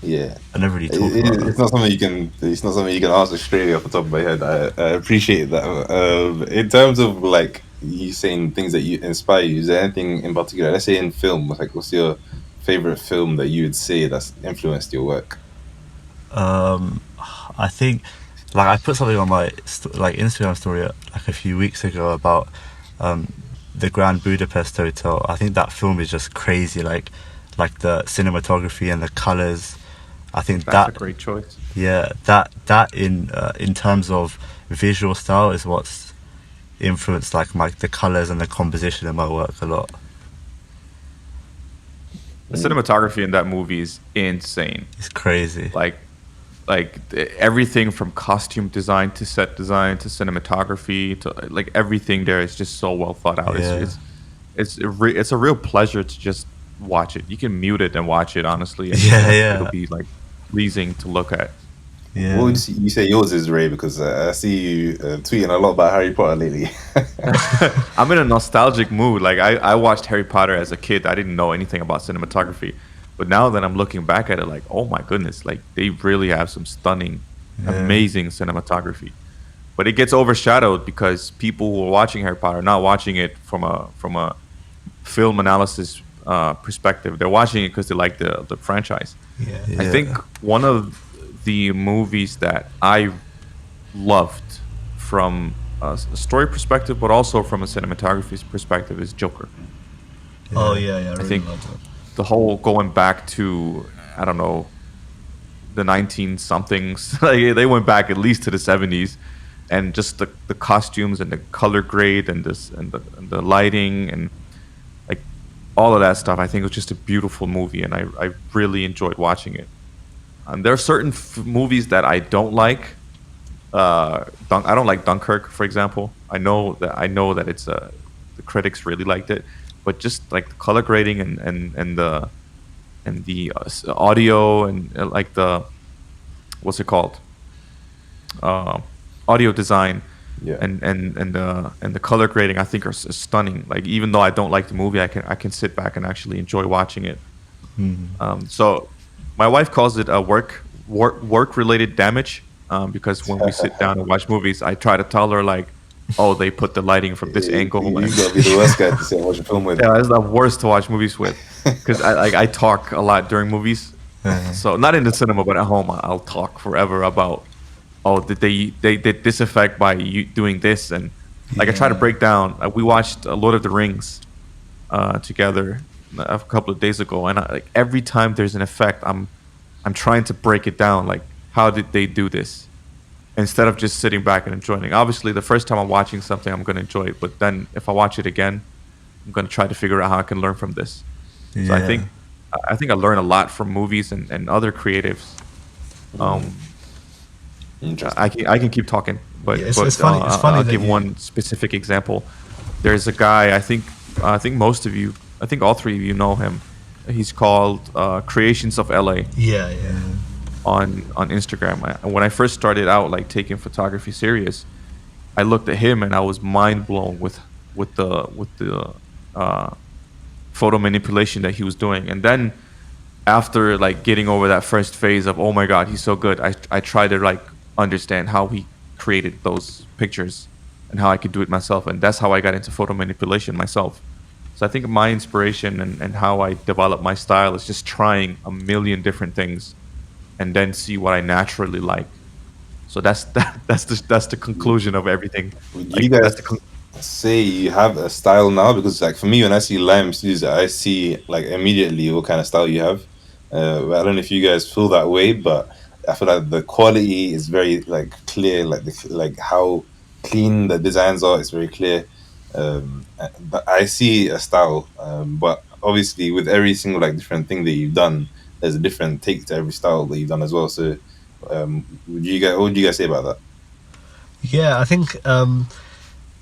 Yeah, I never really talk about that. it's not something you can. It's not something you can answer straight off the top of my head. I appreciate that. In terms of like you saying things that you inspire you, is there anything in particular? Let's say in film, like what's your favorite film that you would say that's influenced your work? I think like I put something on my like Instagram story like a few weeks ago about the Grand Budapest Hotel. I think that film is just crazy, like the cinematography and the colors. I think That's a great choice. yeah, that in terms of visual style is what's influenced like the colors and the composition in my work a lot. The cinematography in that movie is insane. It's crazy. Like everything from costume design to set design to cinematography to like everything there is just so well thought out. Yeah. It's a real pleasure to just watch it. You can mute it and watch it honestly. And Yeah. It'll be like pleasing to look at. Yeah. What would you say yours is, Ray? Because I see you tweeting a lot about Harry Potter lately. I'm in a nostalgic mood. Like I watched Harry Potter as a kid. I didn't know anything about cinematography. But now that I'm looking back at it, like, oh my goodness, like they really have some stunning, amazing cinematography. But it gets overshadowed because people who are watching Harry Potter are not watching it from a film analysis perspective. They're watching it because they like the franchise. Yeah. I think one of the movies that I loved from a story perspective, but also from a cinematography perspective, is Joker. Oh yeah, I really think loved it. the whole going back to, I don't know, the 19-somethings. Like they went back at least to the 70s, and just the costumes and the color grade and the lighting and like all of that stuff. I think it was just a beautiful movie, and I really enjoyed watching it. There are certain movies that I don't like. I don't like Dunkirk, for example. I know that it's the critics really liked it, but just like the color grading and the audio and like the what's it called, audio design, and the color grading, I think are stunning. Like even though I don't like the movie, I can sit back and actually enjoy watching it. So my wife calls it a work related damage, because when we sit down and watch movies, I try to tell her like, oh, they put the lighting from this angle. You gotta be the worst guy to sit and watch a film with. Yeah, it's the worst to watch movies with, because I talk a lot during movies. So not in the cinema, but at home, I'll talk forever about, oh, did they did this effect by you doing this, and like I try to break down. We watched Lord of the Rings together a couple of days ago, and like every time there's an effect, I'm trying to break it down. Like, how did they do this? Instead of just sitting back and enjoying it. Obviously, the first time I'm watching something, I'm going to enjoy it. But then if I watch it again, I'm going to try to figure out how I can learn from this. So I think I learn a lot from movies and other creatives. I can keep talking, but, Yeah, it's funny I'll that give you- one specific example. There's a guy, I think most of you, I think all three of you know him. He's called Creations of LA. Yeah. On Instagram. When I first started out like taking photography serious, I looked at him and I was mind blown with the photo manipulation that he was doing. And then after like getting over that first phase of, oh my god, he's so good, I tried to like understand how he created those pictures and how I could do it myself. And that's how I got into photo manipulation myself. So I think my inspiration and how I develop my style is just trying a million different things and then see what I naturally like. So that's the conclusion of everything. Would Like, you that's guys say you have a style now? Because like for me, when I see Lyme studios, I see like immediately what kind of style you have. I don't know if you guys feel that way, but I feel like the quality is very like clear, like how clean the designs are. It's very clear. But I see a style, but obviously with every single like different thing that you've done, there's a different take to every style that you've done as well. So, what would you guys say about that? Yeah, I think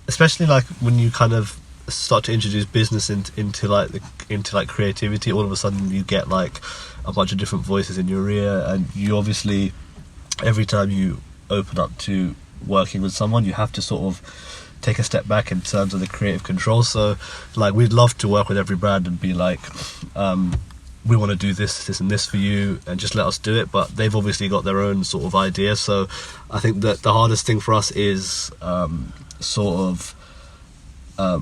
especially like when you kind of start to introduce business into creativity, all of a sudden you get like a bunch of different voices in your ear, and you obviously every time you open up to working with someone, you have to sort of take a step back in terms of the creative control. So like we'd love to work with every brand and be like, we want to do this and this for you, and just let us do it. But they've obviously got their own sort of idea. So I think that the hardest thing for us is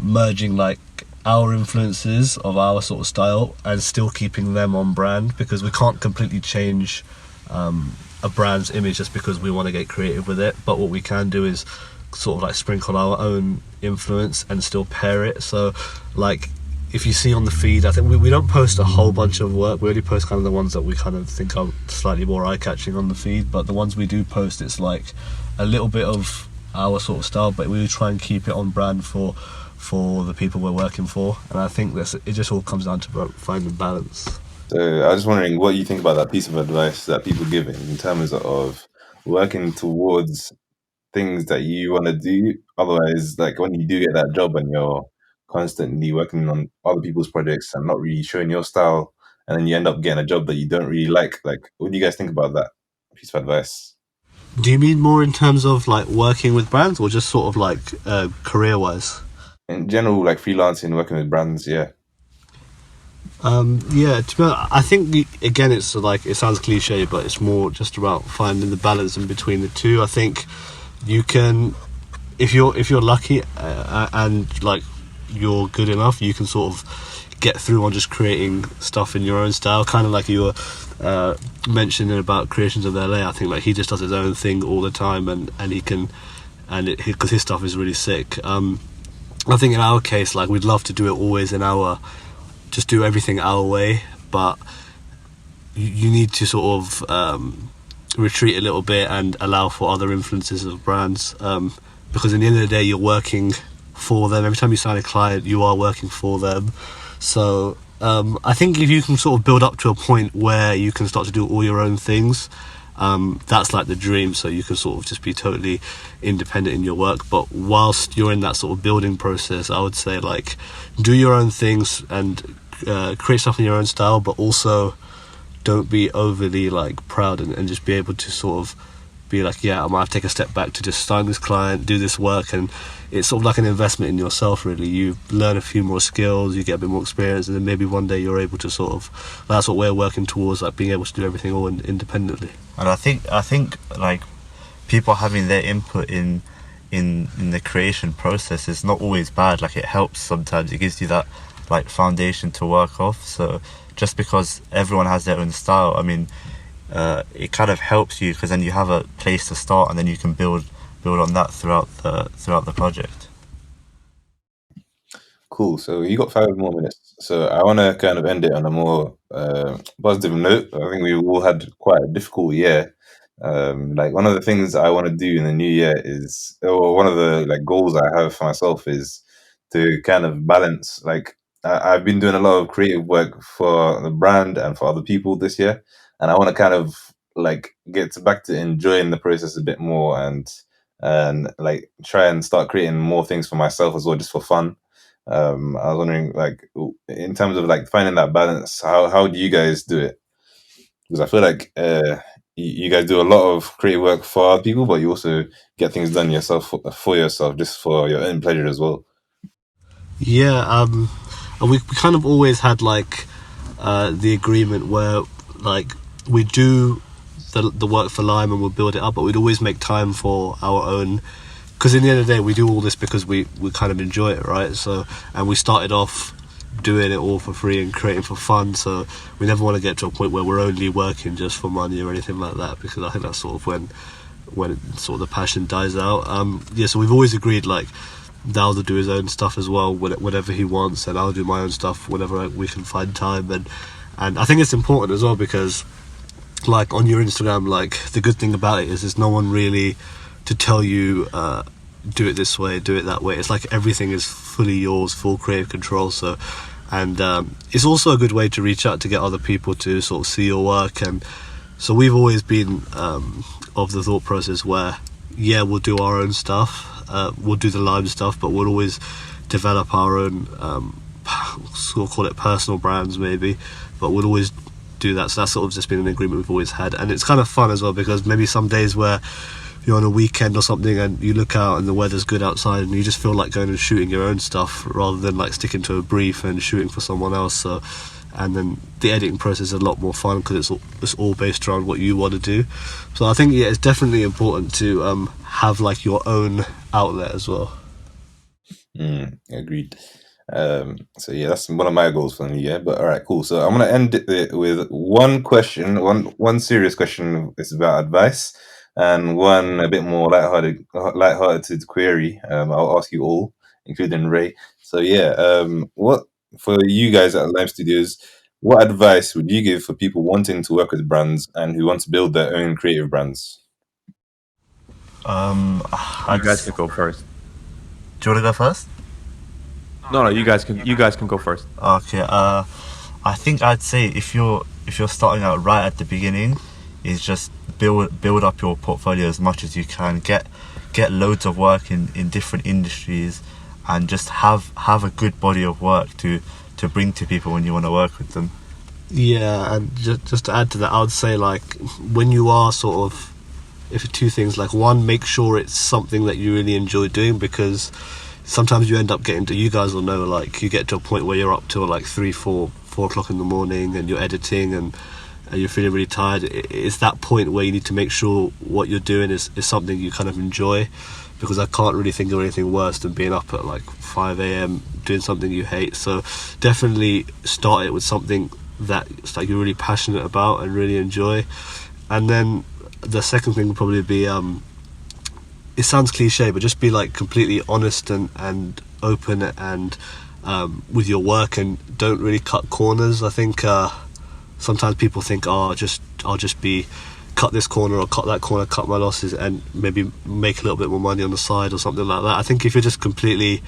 merging like our influences of our sort of style and still keeping them on brand, because we can't completely change a brand's image just because we want to get creative with it. But what we can do is sort of like sprinkle our own influence and still pair it. So like if you see on the feed, I think we don't post a whole bunch of work. We only post kind of the ones that we kind of think are slightly more eye-catching on the feed. But the ones we do post, it's like a little bit of our sort of style, but we try and keep it on brand for the people we're working for. And I think it just all comes down to finding balance. So I was just wondering what you think about that piece of advice that people give in terms of working towards things that you want to do. Otherwise, like when you do get that job and you're constantly working on other people's projects and not really showing your style, and then you end up getting a job that you don't really like what do you guys think about that piece of advice? Do you mean more in terms of like working with brands, or just sort of like career wise? In general, like freelancing, working with brands, yeah. Yeah, to be honest, I think again it's like, it sounds cliche, but it's more just about finding the balance in between the two. I think you can, if you're lucky and like you're good enough, you can sort of get through on just creating stuff in your own style, kind of like you were mentioning about Creations of LA. I think like he just does his own thing all the time, and he can, because his stuff is really sick. I think in our case, like we'd love to do it always just do everything our way, but you need to sort of retreat a little bit and allow for other influences of brands, because in the end of the day you're working for them. Every time you sign a client, you are working for them. So I think if you can sort of build up to a point where you can start to do all your own things, that's like the dream. So you can sort of just be totally independent in your work. But whilst you're in that sort of building process, I would say like do your own things and create stuff in your own style, but also don't be overly like proud, and just be able to sort of be like, yeah, I might have to take a step back to just sign this client, do this work. And it's sort of like an investment in yourself, really. You learn a few more skills, you get a bit more experience, and then maybe one day you're able to sort of, that's what we're working towards, like being able to do everything all independently. And I think like people having their input in the creation process is not always bad. Like it helps sometimes. It gives you that like foundation to work off. So just because everyone has their own style, I mean, it kind of helps you, because then you have a place to start, and then you can build on that throughout the project. Cool. So you got 5 more minutes. So I want to kind of end it on a more positive note. I think we've all had quite a difficult year. Like one of the things I want to do in the new year is, or one of the like goals I have for myself is to kind of balance. Like I've been doing a lot of creative work for the brand and for other people this year, and I want to kind of like get back to enjoying the process a bit more, and like try and start creating more things for myself as well, just for fun. I was wondering, like, in terms of like finding that balance, how do you guys do it? Because I feel like you guys do a lot of creative work for other people, but you also get things done yourself for yourself, just for your own pleasure as well. Yeah, and we kind of always had like the agreement where like we do the work for Lyme and we'll build it up, but we'd always make time for our own, because in the end of the day we do all this because we kind of enjoy it, right? So, and we started off doing it all for free and creating for fun, so we never want to get to a point where we're only working just for money or anything like that, because I think that's sort of when it, sort of the passion dies out. Yeah, so we've always agreed like Dal will do his own stuff as well whenever he wants, and I'll do my own stuff whenever we can find time. And I think it's important as well, because like on your Instagram, like the good thing about it is there's no one really to tell you do it this way, do it that way. It's like everything is fully yours, full creative control. So, and it's also a good way to reach out to get other people to sort of see your work. And so we've always been of the thought process where, yeah, we'll do our own stuff, we'll do the Lyme stuff, but we'll always develop our own, we'll call it personal brands maybe, but we'll always do that. So that's sort of just been an agreement we've always had, and it's kind of fun as well, because maybe some days where you're on a weekend or something and you look out and the weather's good outside and you just feel like going and shooting your own stuff rather than like sticking to a brief and shooting for someone else. So, and then the editing process is a lot more fun because it's all based around what you want to do. So I think it's definitely important to have like your own outlet as well. Agreed. So yeah, that's one of my goals for the new year. But all right, cool. So I'm gonna end it with one question, one serious question. It's about advice, and one a bit more lighthearted query. I'll ask you all, including Ray. So yeah, what for you guys at Lyme Studios? What advice would you give for people wanting to work with brands and who want to build their own creative brands? You guys can go first. Do you want to go first? No, you guys can go first. Okay. I think I'd say if you're starting out right at the beginning, is just build up your portfolio as much as you can. Get loads of work in different industries, and just have a good body of work to bring to people when you want to work with them. Yeah, and just to add to that, I would say like when you are sort of, if two things, like one, make sure it's something that you really enjoy doing, because sometimes you end up getting to, you guys will know, like you get to a point where you're up till like 4 o'clock in the morning and you're editing and you're feeling really tired. It's that point where you need to make sure what you're doing is something you kind of enjoy, because I can't really think of anything worse than being up at like 5 a.m. doing something you hate. So definitely start it with something that it's like you're really passionate about and really enjoy. And then the second thing would probably be it sounds cliche, but just be like completely honest and open and with your work, and don't really cut corners. I think sometimes people think, I'll just be cut this corner or cut that corner, cut my losses and maybe make a little bit more money on the side or something like that. I think if you're just completely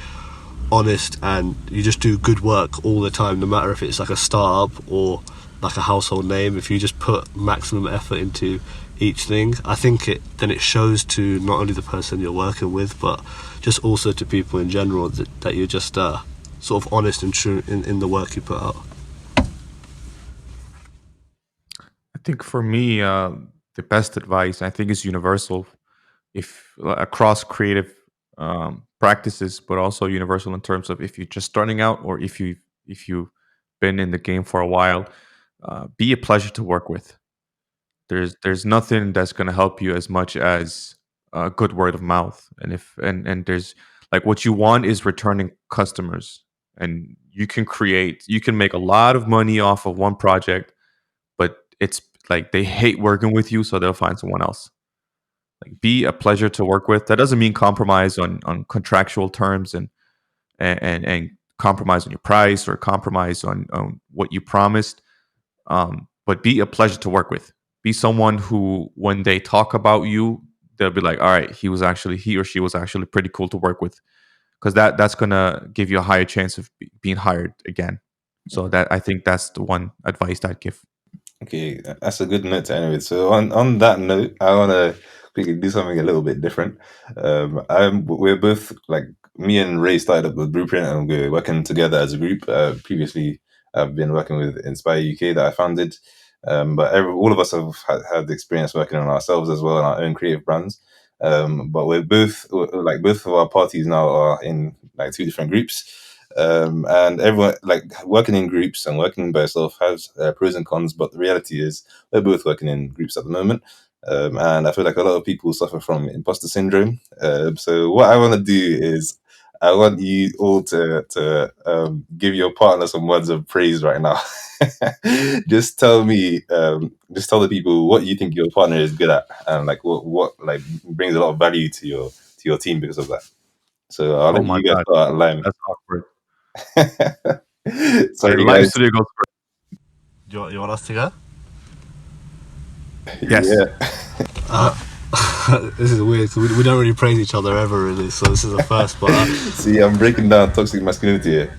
honest and you just do good work all the time, no matter if it's like a startup or like a household name, if you just put maximum effort into each thing, I think it shows to not only the person you're working with, but just also to people in general that you're just sort of honest and true in the work you put out. I think for me, the best advice I think is universal, if across creative practices, but also universal in terms of if you're just starting out or if you've been in the game for a while. Be a pleasure to work with. There's nothing that's going to help you as much as good word of mouth, and there's like what you want is returning customers, and you can make a lot of money off of one project, but it's like they hate working with you, so they'll find someone else. Like, be a pleasure to work with. That doesn't mean compromise on contractual terms and compromise on your price or compromise on what you promised. But be a pleasure to work with. Be someone who, when they talk about you, they'll be like, all right, he or she was actually pretty cool to work with, because that's gonna give you a higher chance of being hired again. So I think that's the one advice I'd give. Okay, that's a good note to end with. So on that note, I want to quickly do something a little bit different. We're both, like, me and Ray started up with Bluprint, and we're working together as a group. Previously, I've been working with Inspire UK that I founded, but all of us have had the experience working on ourselves as well, in our own creative brands. But we're both of our parties now are in like 2 different groups. And everyone, like, working in groups and working by yourself has pros and cons, but the reality is we're both working in groups at the moment. And I feel like a lot of people suffer from imposter syndrome. So what I want to do is I want you all to give your partner some words of praise right now. Just tell the people what you think your partner is good at, and like what like brings a lot of value to your team because of that. So I'll let you guys start at Lyme. That's awkward. Sorry, Lyme guys. Studio goes first. You want us to go? Yes. Yeah. This is weird because we don't really praise each other ever, really. So this is a first. But See, I'm breaking down toxic masculinity here.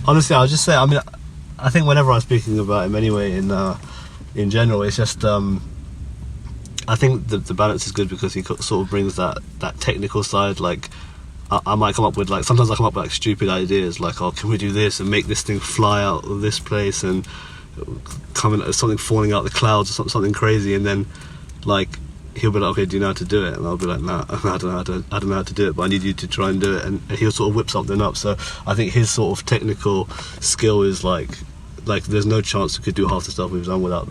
Honestly, I'll just say, I mean, I think whenever I'm speaking about him anyway, in general, it's just I think the balance is good because he sort of brings that technical side. Like, I might come up with, like, sometimes I come up with like stupid ideas, like, oh, can we do this and make this thing fly out of this place and something falling out of the clouds or something crazy, and then like he'll be like, okay, do you know how to do it? And I'll be like, nah, I don't know how to do it, but I need you to try and do it. And he'll sort of whip something up. So I think his sort of technical skill is like there's no chance we could do half the stuff we've done without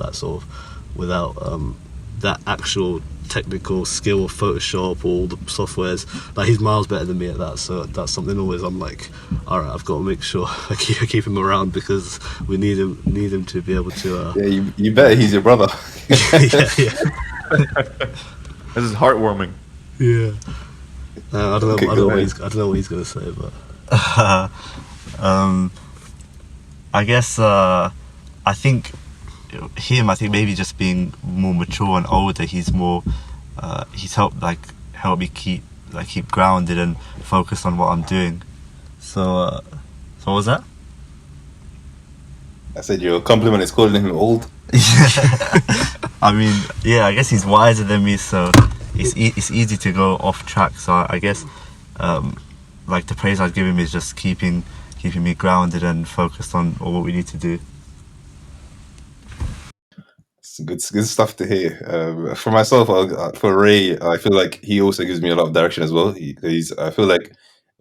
that actual technical skill of Photoshop or all the softwares. Like, he's miles better than me at that, so that's something always I'm like, all right, I've got to make sure I keep him around, because we need him to be able to yeah, you bet he's your brother. yeah. This is heartwarming. Yeah. I don't know. Okay, I don't go know what he's gonna say, but I guess I think maybe just being more mature and older, he's helped me keep grounded and focused on what I'm doing. So what was that? I said your compliment is calling him old. I mean, yeah, I guess he's wiser than me, so it's easy to go off track. So I guess the praise I'd give him is just keeping me grounded and focused on what we need to do. It's good stuff to hear. For myself, for Ray, I feel like he also gives me a lot of direction as well. I feel like,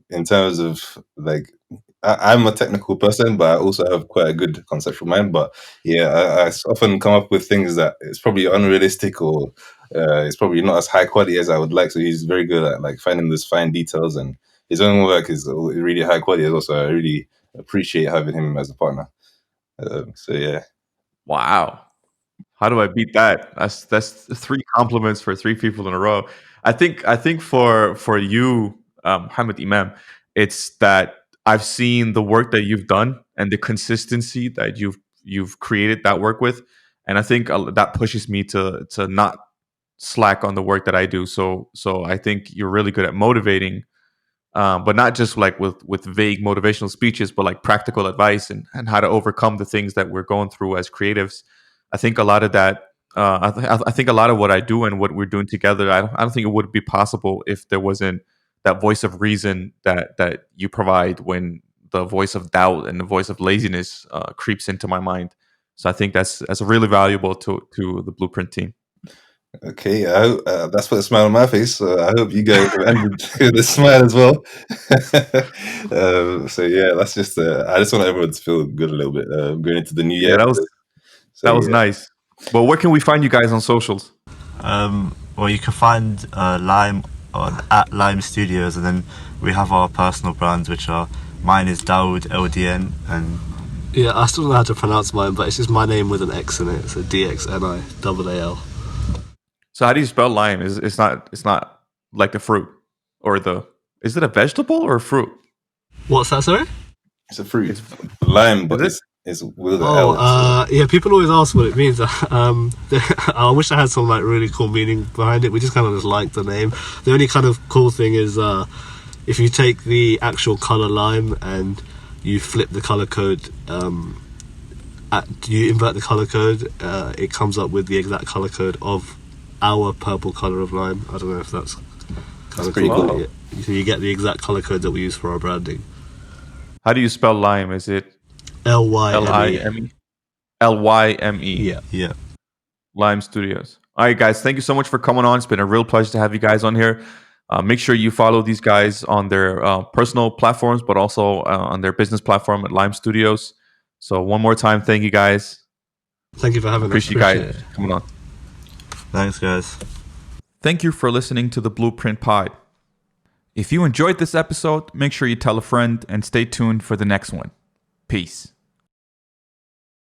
in terms of like, I'm a technical person, but I also have quite a good conceptual mind. But yeah, I often come up with things that it's probably unrealistic, or it's probably not as high quality as I would like. So he's very good at like finding those fine details, and his own work is really high quality as well. So I really appreciate having him as a partner. So yeah. Wow. How do I beat that? That's 3 compliments for 3 people in a row. I think for you, Hamid Imam, it's that I've seen the work that you've done and the consistency that you've created that work with, and I think that pushes me to not slack on the work that I do. So I think you're really good at motivating, but not just like with vague motivational speeches, but like practical advice and how to overcome the things that we're going through as creatives. I think a lot of that. I think a lot of what I do and what we're doing together, I don't think it would be possible if there wasn't that voice of reason that you provide when the voice of doubt and the voice of laziness creeps into my mind. So I think that's really valuable to the Bluprint team. Okay, I hope, that's put a smile on my face. So I hope you guys ended with a smile as well. So yeah, that's just. I just want everyone to feel good a little bit going into the new year. Yeah, that was nice. But where can we find you guys on socials? Well, you can find Lyme at Lyme Studios, and then we have our personal brands, which are, mine is Dawood LDN, and yeah, I still don't know how to pronounce mine, but it's just my name with an X in it, so DXNIAAL. So how do you spell lime? It's not like the fruit, or is it a vegetable or a fruit? What's that, sorry? It's a fruit. It's lime, but it's with an L. Yeah, people always ask what it means. I wish I had some like really cool meaning behind it. We just kind of just like the name. The only kind of cool thing is if you take the actual color lime and you flip the color code, you invert the color code, it comes up with the exact color code of our purple color of lime. I don't know if that's kind of pretty cool. cool. So you get the exact color code that we use for our branding. How do you spell lime? Is it LYME? LYME. Yeah. Lyme Studios. All right, guys. Thank you so much for coming on. It's been a real pleasure to have you guys on here. Make sure you follow these guys on their personal platforms, but also on their business platform at Lyme Studios. So one more time, thank you guys. Thank you for having us. Appreciate you guys coming on. thanks, guys. Thank you for listening to the Bluprint Pod. If you enjoyed this episode, make sure you tell a friend and stay tuned for the next one. Peace.